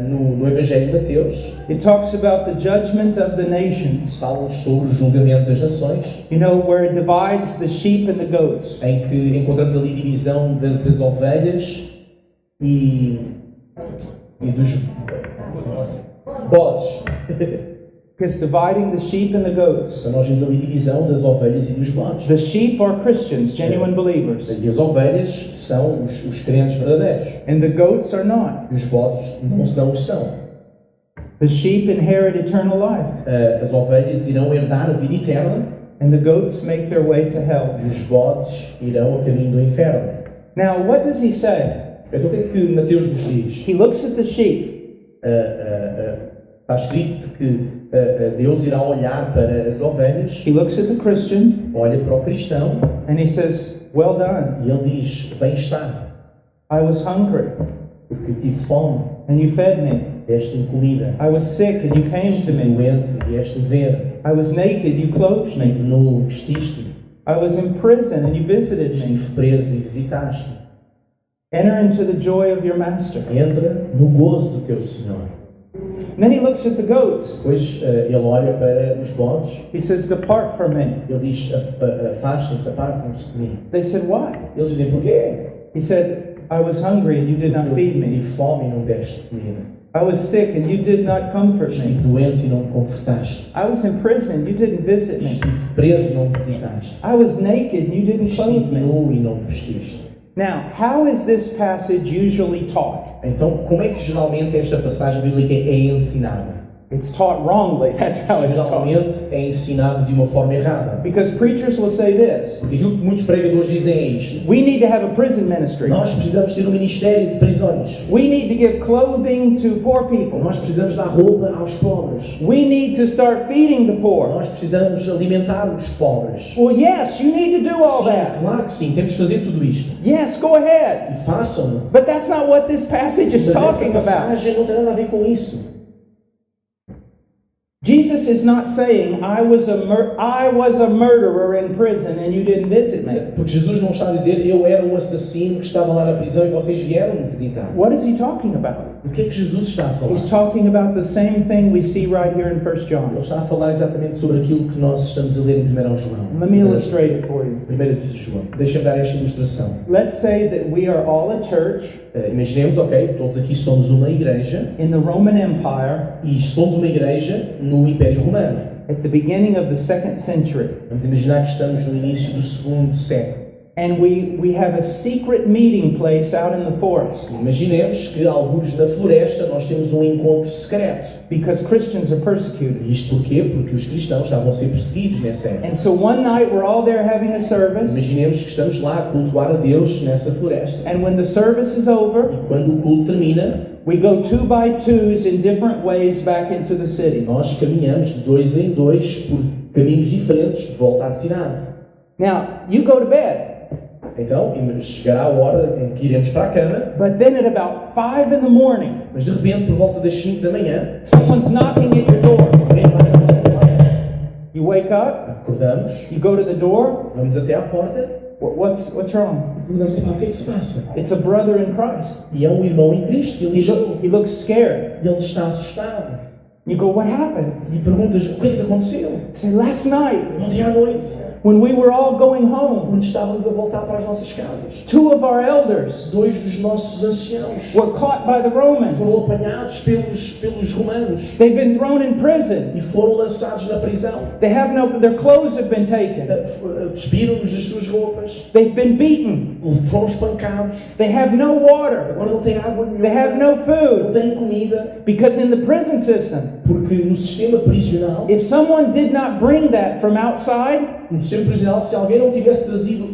No Evangelho de Mateus, it talks about the judgment of the nations? fala-nos sobre o julgamento das nações, You know, where it divides the sheep and the goats. em que encontramos ali divisão das ovelhas e dos bodes. It's dividing the sheep and the goats. Então nós vimos ali divisão das ovelhas e dos bodes. The sheep are Christians, genuine believers, E as ovelhas são os crentes verdadeiros. and the goats are not. E os bodes não o são. The sheep inherit eternal life, As ovelhas irão herdar a vida eterna and the goats make their way to hell. e os bodes irão a caminho do inferno. Now, what does he say? Então o que é que Mateus nos diz? He looks at the sheep, A Está escrito que Deus irá olhar para as ovelhas, He looks at the Christian olha para o cristão and he says, "Well done. e ele diz: bem está, I was hungry porque tive fome, and you fed me. deste-me comida, I was sick and you came to estive me. doente e vieste-me ver, I was naked, you clothed me. estive nu, vestiste-me, I was in prison and you visited me." estive preso e visitaste-me. Enter into the joy of your master. Entra no gozo do teu Senhor. And then he looks at the goats. Depois ele olha para os bodes, He says, "Depart from me." ele diz: afastem-se, apartem-se de mim. They said, "Why?" Eles dizem: porquê? He said, "I was hungry and you did not feed Eu me. tive fome e não deste comida. I was sick and you did not comfort me. Estive doente e não me confortaste. I was in prison, you didn't visit me. Estive preso e não me visitaste. I was naked and you didn't clothe Estive me." nu e não me vestiste. Now, how is this passage usually taught? Então, como é que geralmente esta passagem bíblica é ensinada? It's taught wrongly. That's how it's taught. Geralmente é ensinado de uma forma errada. Because preachers will say this: Porque aquilo que muitos pregadores dizem é isto: we need to have a prison ministry. nós precisamos ter um ministério de prisões. We need to give clothing to poor people. Nós precisamos dar roupa aos pobres. We need to start feeding the poor. Nós precisamos alimentar os pobres. Well, yes, you need to do all Sim, that. claro que sim, temos de fazer tudo isto. Yes, go ahead. E façam-no. But that's not what this passage is Mas essa talking about. passagem não tem nada a ver com isso. Jesus is not saying, I was a murderer in prison and you didn't visit me. Porque Jesus não está a dizer: eu era um assassino que estava lá na prisão e vocês vieram me visitar. What is he talking about? O que é que Jesus está a falar? He's talking about the same thing we see right here in 1 Ele John. está a falar exatamente sobre aquilo que nós estamos a ler em 1 João. Let me illustrate it for you. 1 João. Deixa-me dar esta ilustração. Let's say that we are all a church Imaginemos, ok, todos aqui somos uma igreja in the Roman Empire e somos uma igreja no Império Romano. at the beginning of the 2nd century. Vamos imaginar que estamos no início do segundo século. And we have a secret meeting place out in the forest Imaginemos que, alguns na floresta, nós temos um encontro secreto. because Christians are persecuted. E isto porquê? Porque os cristãos estavam a ser perseguidos nessa época. And so one night we're all there having a service, Imaginemos que estamos lá a cultuar a Deus nessa floresta. and when the service is over, E quando o culto termina, we go 2 by 2s in different ways back into the city. nós caminhamos de 2 em 2 por caminhos diferentes de volta à cidade. Now, you go to bed, Então, chegará a hora em que iremos para a cama, but then at about 5 in the morning, mas de repente, por volta das 5 da manhã, someone's knocking at your door. alguém vai à nossa porta. You wake up, Acordamos, you go to the door. vamos até à porta What's wrong? e perguntamos: o que é que se passa? It's a brother in Christ. E é um irmão em Cristo, ele chegou. He looks scared. Ele está assustado. You go, what happened? E perguntas: o que é que te aconteceu? Say, last night, Ontem à noite, when we were all going home, quando estávamos a voltar para as nossas casas, 2 of our elders 2 dos nossos anciãos were caught by the Romans. foram apanhados pelos romanos They've been thrown in prison. e foram lançados na prisão. Their clothes have been taken. Despiram-nos das suas roupas, They've been beaten. foram espancados. They have no water. Agora não têm água They have nenhuma, no não food. têm comida, Because in the prison system, porque no sistema prisional, if someone did not bring that from outside, no sistema prisional, se alguém não tivesse trazido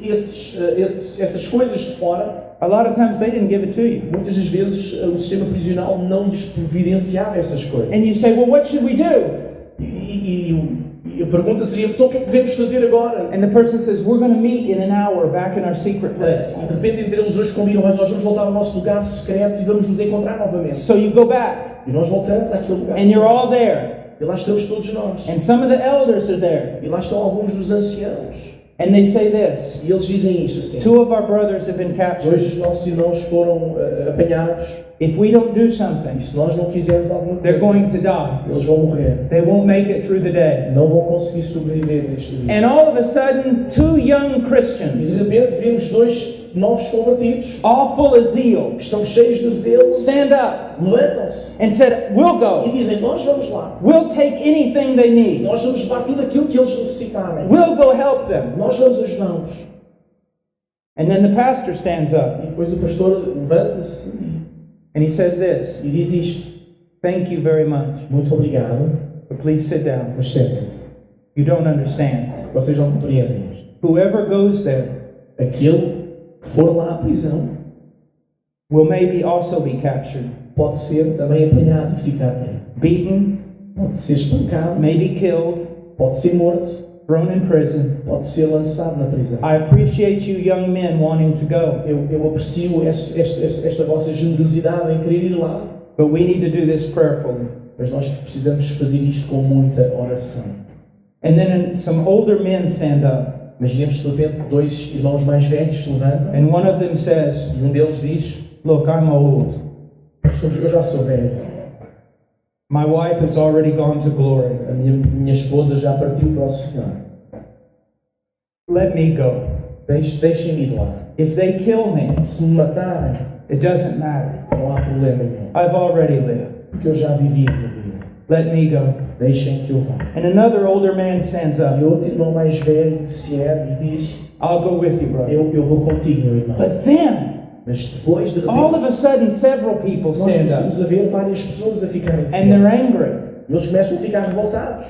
essas coisas de fora, a lot of times they didn't give it to you. muitas das vezes o sistema prisional não lhes providenciava essas coisas. And you say, well, what should we do? E a pergunta seria: então o que é que devemos fazer agora? And the person says, we're going to meet in an hour back in our secret place. E de repente entre eles dois combinam: olha, nós vamos voltar ao nosso lugar secreto e vamos nos encontrar novamente. So you go back, E nós voltamos àquele lugar and you're secreto. all there. E lá estamos todos nós. And some of the elders are there. E lá estão alguns dos anciãos. And they say this: E eles dizem isto assim: 2 of our brothers have been captured. 2 dos nossos irmãos foram apanhados. If we don't do E something, se nós não fizermos alguma they're coisa, going to die. eles vão morrer. They won't make it through the day. Não vão conseguir sobreviver neste dia. And all of a sudden, 2 young E de Christians, repente vimos 2 novos convertidos all full of zeal, que estão cheios de zelo, stand up levantam-se and said, we'll e go. dizem: nós vamos lá. We'll take anything they need. Nós vamos levar tudo aquilo que eles necessitarem. We'll go help them. Nós vamos ajudá-los. And then the pastor stands up E depois o pastor levanta-se and he says this: e diz isto: thank you very much, muito obrigado, but please sit down. mas sentem-se. You don't understand. Vocês não compreendem isto. Whoever goes there Aquele que for lá à prisão will maybe also be captured, pode ser também apanhado e ficar preso. beaten, pode ser espancado, maybe killed, pode ser morto, thrown in prison. pode ser lançado na prisão. I appreciate you young men wanting to go, Eu aprecio esta vossa generosidade em querer ir lá, but we need to do this prayerfully. mas nós precisamos fazer isto com muita oração. And then some older men stand up, Imaginemos de repente dois irmãos mais velhos se levantam and one of them says, e um deles diz: "Look, I'm old. eu já sou velho, My wife has already gone to glory. a minha esposa já partiu para o Senhor. Let me go. Deixem-me ir lá. If they kill me, Se me matarem, it doesn't matter. não há problema nenhum, I've already lived. porque eu já vivi a minha vida. Let me go." Deixem que eu vá. And another older man stands E up. outro irmão mais velho se ergue e diz: "I'll go with you, brother." eu vou contigo, meu irmão. But then, Mas depois de all of repente, a sudden, several people nós stand up, começamos a ver várias pessoas a ficarem de and pé. they're angry, E eles começam a ficar revoltados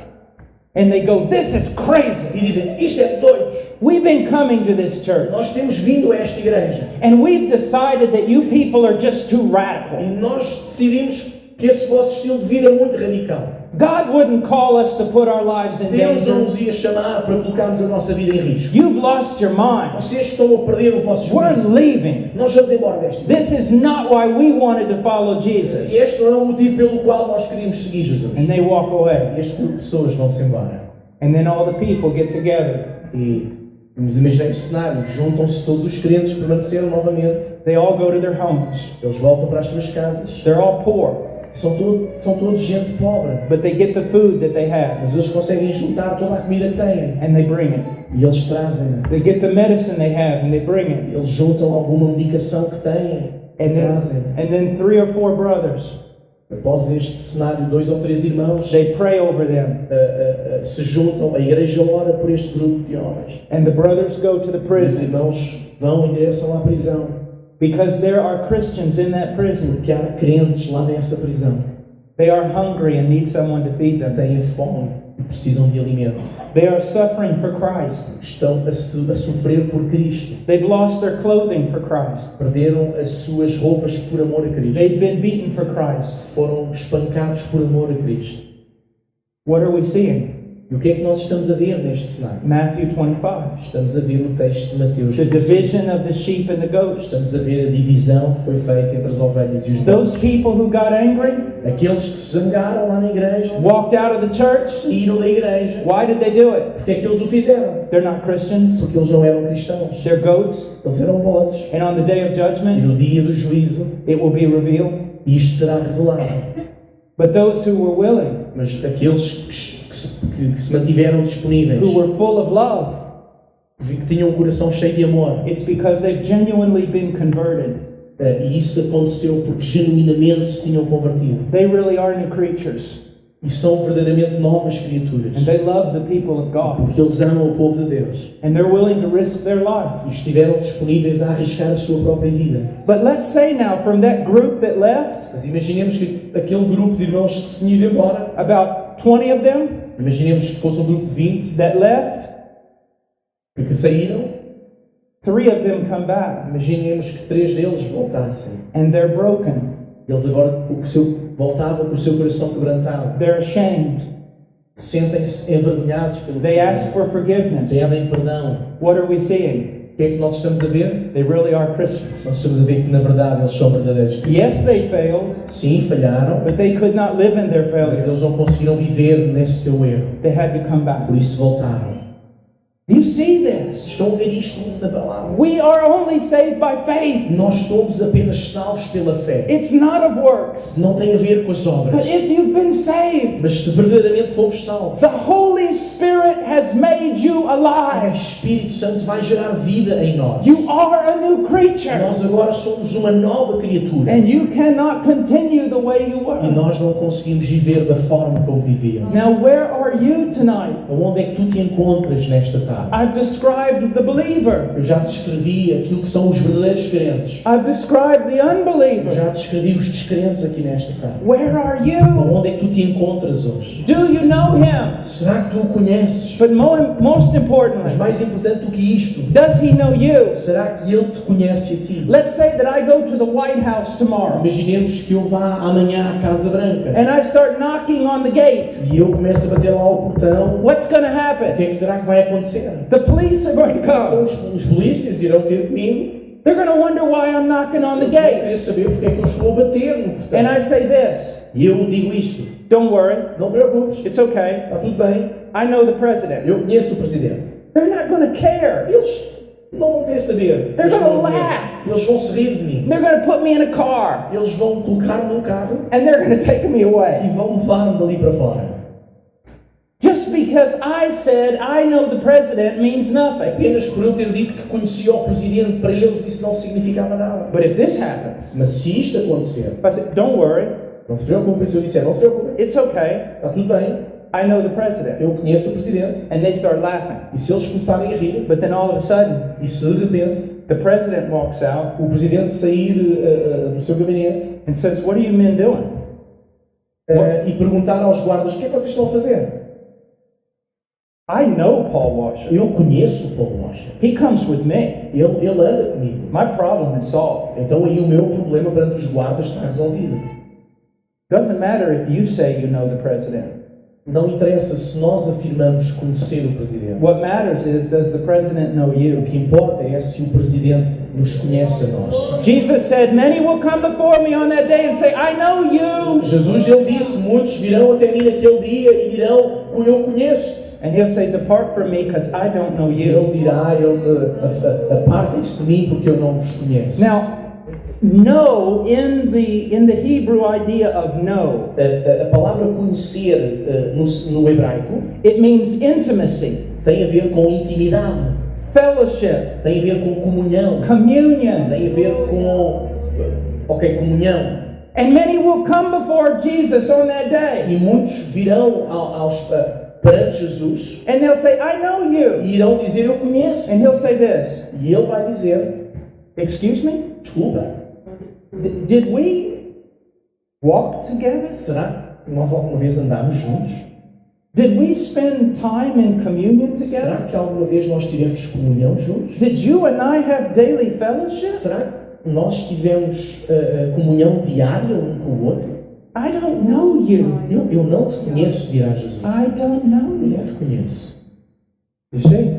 and they go, "This is e crazy. dizem: isto é de doidos. We've been coming to this church, Nós temos vindo a esta igreja and we've decided that you people are just too e radical. nós decidimos que esse vosso estilo de vida é muito radical. God wouldn't call us to put our lives in Deus não danger. nos ia chamar para colocarmos a nossa vida em risco. You've lost your mind. Vocês estão a perder o vosso We're juízo. leaving. Nós vamos embora desta igreja. This is not why we wanted to follow Jesus." E este não é o motivo pelo qual nós queríamos seguir Jesus. And they walk away. E este grupo de pessoas vão-se embora. And then all the people get together. E vamos imaginar este cenário. Juntam-se todos os crentes que permaneceram novamente. They all go to their homes. Eles voltam para as suas casas. They're all poor, São todos gente pobre. but they get the food that they have Mas eles conseguem juntar toda a comida que têm. and they bring it. E eles trazem. They get the medicine they have and they bring it. Eles juntam alguma medicação que têm. And Trazem. then 3 or 4 brothers, Após este cenário, 2 ou 3 irmãos they pray over them. se juntam. A igreja ora por este grupo de homens. And the brothers go to the Os prison irmãos vão em direção à prisão. because there are Christians in that prison. Porque há crentes lá nessa prisão They are hungry and need someone to feed que them. têm fome e precisam de alimento. They are suffering for Christ. Estão a sofrer por Cristo. They've lost their clothing for Christ. Perderam as suas roupas por amor a Cristo. They've been beaten for Christ. Foram espancados por amor a Cristo. What are we seeing? E o que é que nós estamos a ver neste cenário? Matthew 25. Estamos a ver no texto de Mateus The 25. division of the sheep and the goats. Estamos a ver a divisão que foi feita entre as ovelhas e os Those bois. people who got angry Aqueles que se zangaram lá na igreja, walked out of the church. saíram da igreja. Why did they do it? Porque é que eles o fizeram? They're not Christians. Porque eles não eram cristãos. They're goats. Eles eram bodes. And on the day of E judgment, no dia do juízo, it will be revealed. isto será revelado. But those who were willing, Mas aqueles que se mantiveram disponíveis, who were full of love, que tinham um coração cheio de amor, it's because they've genuinely been converted. e isso aconteceu porque genuinamente se tinham convertido. They really are new creatures. E são verdadeiramente novas criaturas. And they love the people of God. Porque eles amam o povo de Deus. And they're willing to risk their life. E estiveram disponíveis a arriscar a sua própria vida. But let's say now, from that group that left, Mas imaginemos que aquele grupo de irmãos que se tinha ido embora, about 20 of them imaginemos que fosse um grupo de 20 that left, que saíram, 3 of them come back. imaginemos que 3 deles voltassem. And they're broken. Eles agora voltavam com o seu coração quebrantado. They're ashamed. Sentem-se envergonhados pelo que They ask fizeram. for forgiveness. Pedem perdão. What are we seeing? O que é que nós estamos a ver? They really are Christians. Nós estamos a ver que na verdade eles são verdadeiros cristãos. Yes, they failed, Sim, falharam, but they could not live in their mas failure. eles não conseguiram viver nesse seu erro. They had to come back. Por isso voltaram. Do you see this? Estão a ver isto na palavra? We are only saved by faith. Nós somos apenas salvos pela fé. It's not of works. Não tem a ver com as obras. But if you've been saved, Mas se verdadeiramente fomos salvos, the Holy Spirit has made you o alive. Espírito Santo vai gerar vida em nós. You are a new creature. Nós agora somos uma nova criatura. And you cannot continue the way you E were. nós não conseguimos viver da forma como vivíamos. Now, where are you tonight? Onde é que tu te encontras nesta tarde? I've described the believer. Eu já descrevi aquilo que são os verdadeiros crentes. I've described the Eu unbeliever. já descrevi os descrentes aqui nesta tarde. Where are you? Onde é que tu te encontras hoje? Do you know him? Será que tu o conheces? But most Mas importantly, mais importante do que isto, does he know you? será que ele te conhece a ti? Let's say that I go to the White House tomorrow Imaginemos que eu vá amanhã à Casa Branca. And I start knocking on the gate. E eu começo a bater lá ao portão. What's going to O que happen? é que será que vai acontecer? The police are going to São come. os polícias irão ter comigo. They're going to wonder why I'm knocking on the Eles vão gate. querer saber porque é que eu estou a bater no portão. And I say this, E eu digo isto. don't worry, Não te preocupes. it's okay. Está tudo bem. I know the president. Eu conheço o Presidente. They're not going to care. Eles não vão querer saber. They're Eles gonna vão querer. laugh. Eles vão se rir de mim. They're going to put me in a car Eles vão colocar-me num carro and they're going to take me e away. vão levar-me dali para fora. Just because I said I know the president means nothing. Apenas por eu ter dito que conhecia o Presidente, para eles isso não significava nada. But if this happens, Mas se isto acontecer, if I say, don't worry, não se preocupem. Se eu disser, não se preocupem, it's okay, está tudo bem, I know the president. eu conheço o Presidente. And they start laughing. E se eles começarem a rir, But then all of a sudden, e se de repente the president walks out o Presidente sair do seu gabinete and says, what are you men doing? e perguntar aos guardas, o que é que vocês estão a fazer? I know Paul Washer. Eu conheço o Paul Washer. He comes with me. Ele anda comigo. My problem is solved. Então aí o meu problema perante os guardas está resolvido. Doesn't matter if you say you know the president. Não interessa se nós afirmamos conhecer o Presidente. What matters is, does the president know O you? que importa é se o Presidente nos conhece a nós. Jesus said, many will come before me on that day and say, I know you. Jesus, ele disse, muitos virão até mim naquele dia e dirão, eu conheço-te. And he'll say, depart from me because I don't know E you. ele dirá, apartem-se de mim porque eu não vos conheço. Now, know in the Hebrew idea of know, A palavra conhecer no hebraico it means intimacy, tem a ver com intimidade, fellowship, tem a ver com comunhão, communion. tem a ver com comunhão. And many will come before Jesus on that day. E muitos virão perante Jesus And they'll say, I know you. e irão dizer, eu conheço. And he'll say this, E ele vai dizer, excuse me? desculpa, Did we walk together? será que nós alguma vez andamos juntos? Did we spend time in communion together? Será que alguma vez nós tivemos comunhão juntos? Did you and I have daily fellowship? Será que nós tivemos comunhão diária um com o outro? I don't know you. Eu não te conheço, dirá Jesus. I don't know Eu não you. te conheço. You see?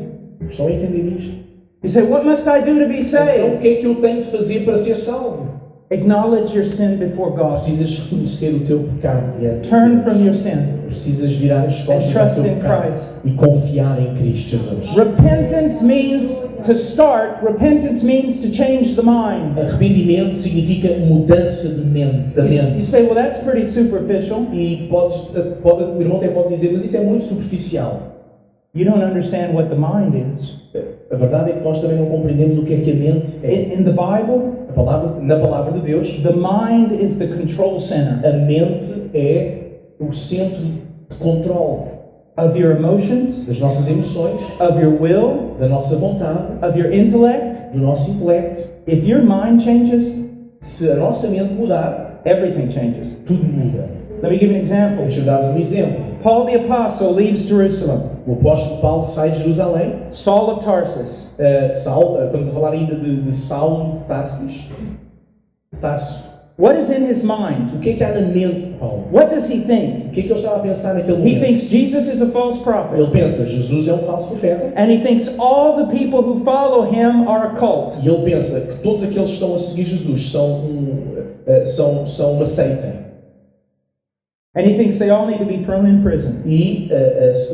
Estão a entender isto? You say, what must I do to be Então saved? o que é que eu tenho de fazer para ser salvo? Acknowledge your sin before God. Precisas reconhecer o teu pecado diante de Turn Deus. from your sin. Precisas virar as costas And ao trust teu in pecado Christ. e confiar em Cristo Jesus. Repentance means to start. Repentance means to change the mind. Arrependimento significa mudança de mente, da You mente. say, well, that's pretty superficial. E o irmão até pode dizer, mas isso é muito superficial. You don't understand what the mind is. A verdade é que nós também não compreendemos o que é que a mente é. In the Bible, Na palavra de Deus, the mind is the control center a mente é o centro de controle of your emotions, das nossas emoções, of your will, da nossa vontade, of your intellect. do nosso intelecto. If your mind changes, Se a nossa mente mudar, everything changes. tudo muda. Let me give you an example. Deixa eu dar-vos um exemplo. Paul the Apostle leaves Jerusalem. O apóstolo Paulo sai de Jerusalém. Saul of Tarsus. Estamos a falar ainda de Saulo de Tarsis. Tarso. What is in his mind? O que é que há na mente de Paulo? What does he think? O que é que ele estava a pensar naquele He momento? thinks Jesus is a false prophet. Ele pensa, Jesus é um falso profeta. And he thinks all the people who follow him are a cult. E ele pensa que todos aqueles que estão a seguir Jesus são uma seita. And he thinks they all need to be thrown in prison. E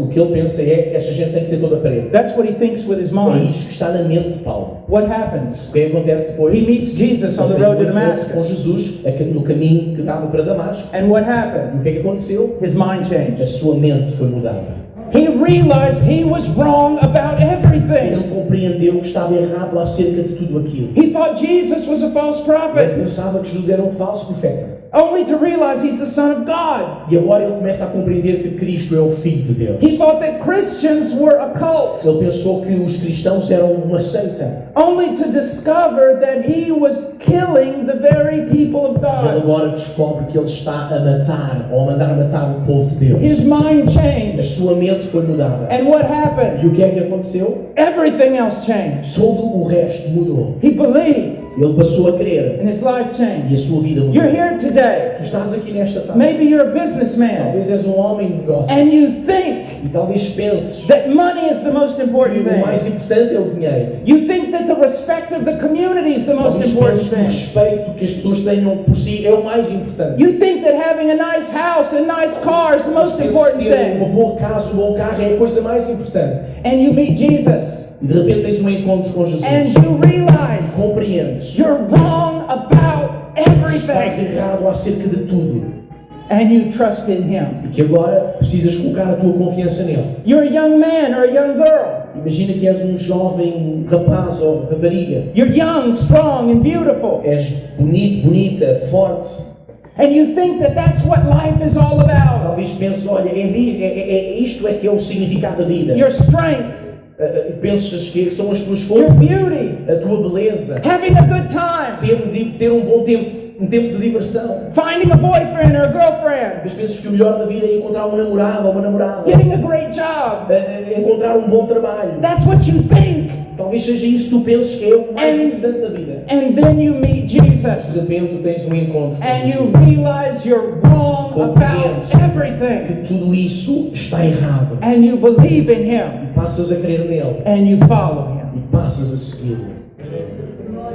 o que ele pensa é que esta gente tem que ser toda presa. That's what he thinks with his É mind. isto que está na mente de Paulo. What happens? O que acontece depois? He meets Jesus on the Ele road to tem um encontro com Damascus. Jesus no caminho que dava para Damasco. And what E happened? o que é que aconteceu? His mind A changed. sua mente foi mudada. He realized he was wrong about everything. Ele compreendeu que estava errado acerca de tudo aquilo. He thought Jesus was a false Ele prophet, pensava que Jesus era um falso profeta. only to realize he's the Son of God. E agora ele começa a compreender que Cristo é o Filho de Deus. He thought that Christians were a cult, Ele pensou que os cristãos eram uma seita. only to discover that he was killing the very people of Ele God. agora descobre que ele está a matar, ou a mandar matar o povo de Deus. His mind A changed. sua mente foi mudada. And what E happened? o que é que aconteceu? Everything else changed. Todo o resto mudou. He believed. Ele passou a crer and his life e changed. a sua vida mudou. You're here today. Tu estás aqui nesta tarde. Maybe you're a businessman Talvez és um homem de negócio and you think e talvez penses that money is the most que important o mais thing. importante é o dinheiro. You think that the respect of the community is the most Talvez important penses que o thing. respeito que as pessoas tenham por si é o mais importante. You think that having a nice house and nice car is the most Penses important que ter uma thing. boa casa, um bom carro é a coisa mais importante. And you meet Jesus E de repente tens um encontro com Jesus. and you realize Compreendes. you're wrong about Estás everything errado acerca de tudo. and you trust in Him. E que agora precisas colocar a tua confiança nele. You're a young man or a young girl. Imagina que és um jovem rapaz ou rapariga. You're young, strong, and beautiful. És bonito, bonita, forte. And you think that that's what life is all about. Talvez penses, olha, isto é que é o significado da vida. Your strength, Pensas que são as tuas your forças, beauty, a tua beleza, having a good time, ter um bom tempo, um tempo de diversão. finding a boyfriend or a girlfriend, Mas pensas que o melhor da vida é encontrar um namorado ou uma namorada, getting a great job. encontrar um bom trabalho. That's what you think. Talvez seja isso que tu penses que é o mais And- importante da vida. And then you meet De Jesus repente tu tens um encontro com and you Jesus. realize you're wrong about everything. Que tudo isso está errado. And you believe in Him E passas a crer nele. and you follow Him. E passas a segui-lo.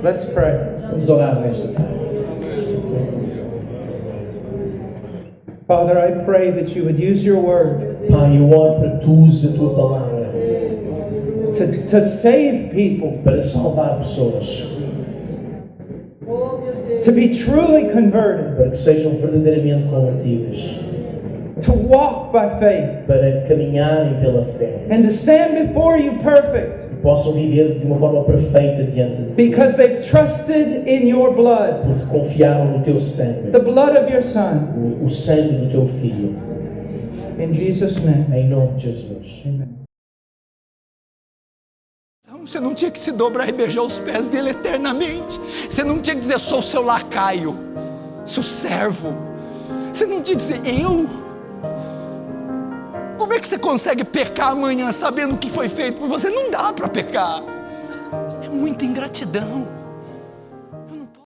Let's pray. Vamos orar nesta tarde. Father, I pray that you would use your word Pai, eu oro para que tu uses a tua palavra to save people, para salvar pessoas, to be truly converted, para que sejam verdadeiramente convertidas, to walk by faith, para caminharem pela fé, and to stand before you perfect que possam viver de uma forma perfeita diante de ti, because they've trusted in your blood, porque confiaram no teu sangue, the blood of your Son. o sangue do teu filho. In Jesus' name, Em nome de Jesus. amen. Você não tinha que se dobrar e beijar os pés dele eternamente. Você não tinha que dizer, sou seu lacaio, seu servo. Você não tinha que dizer, eu? Como é que você consegue pecar amanhã sabendo o que foi feito por você? Não dá para pecar. É muita ingratidão.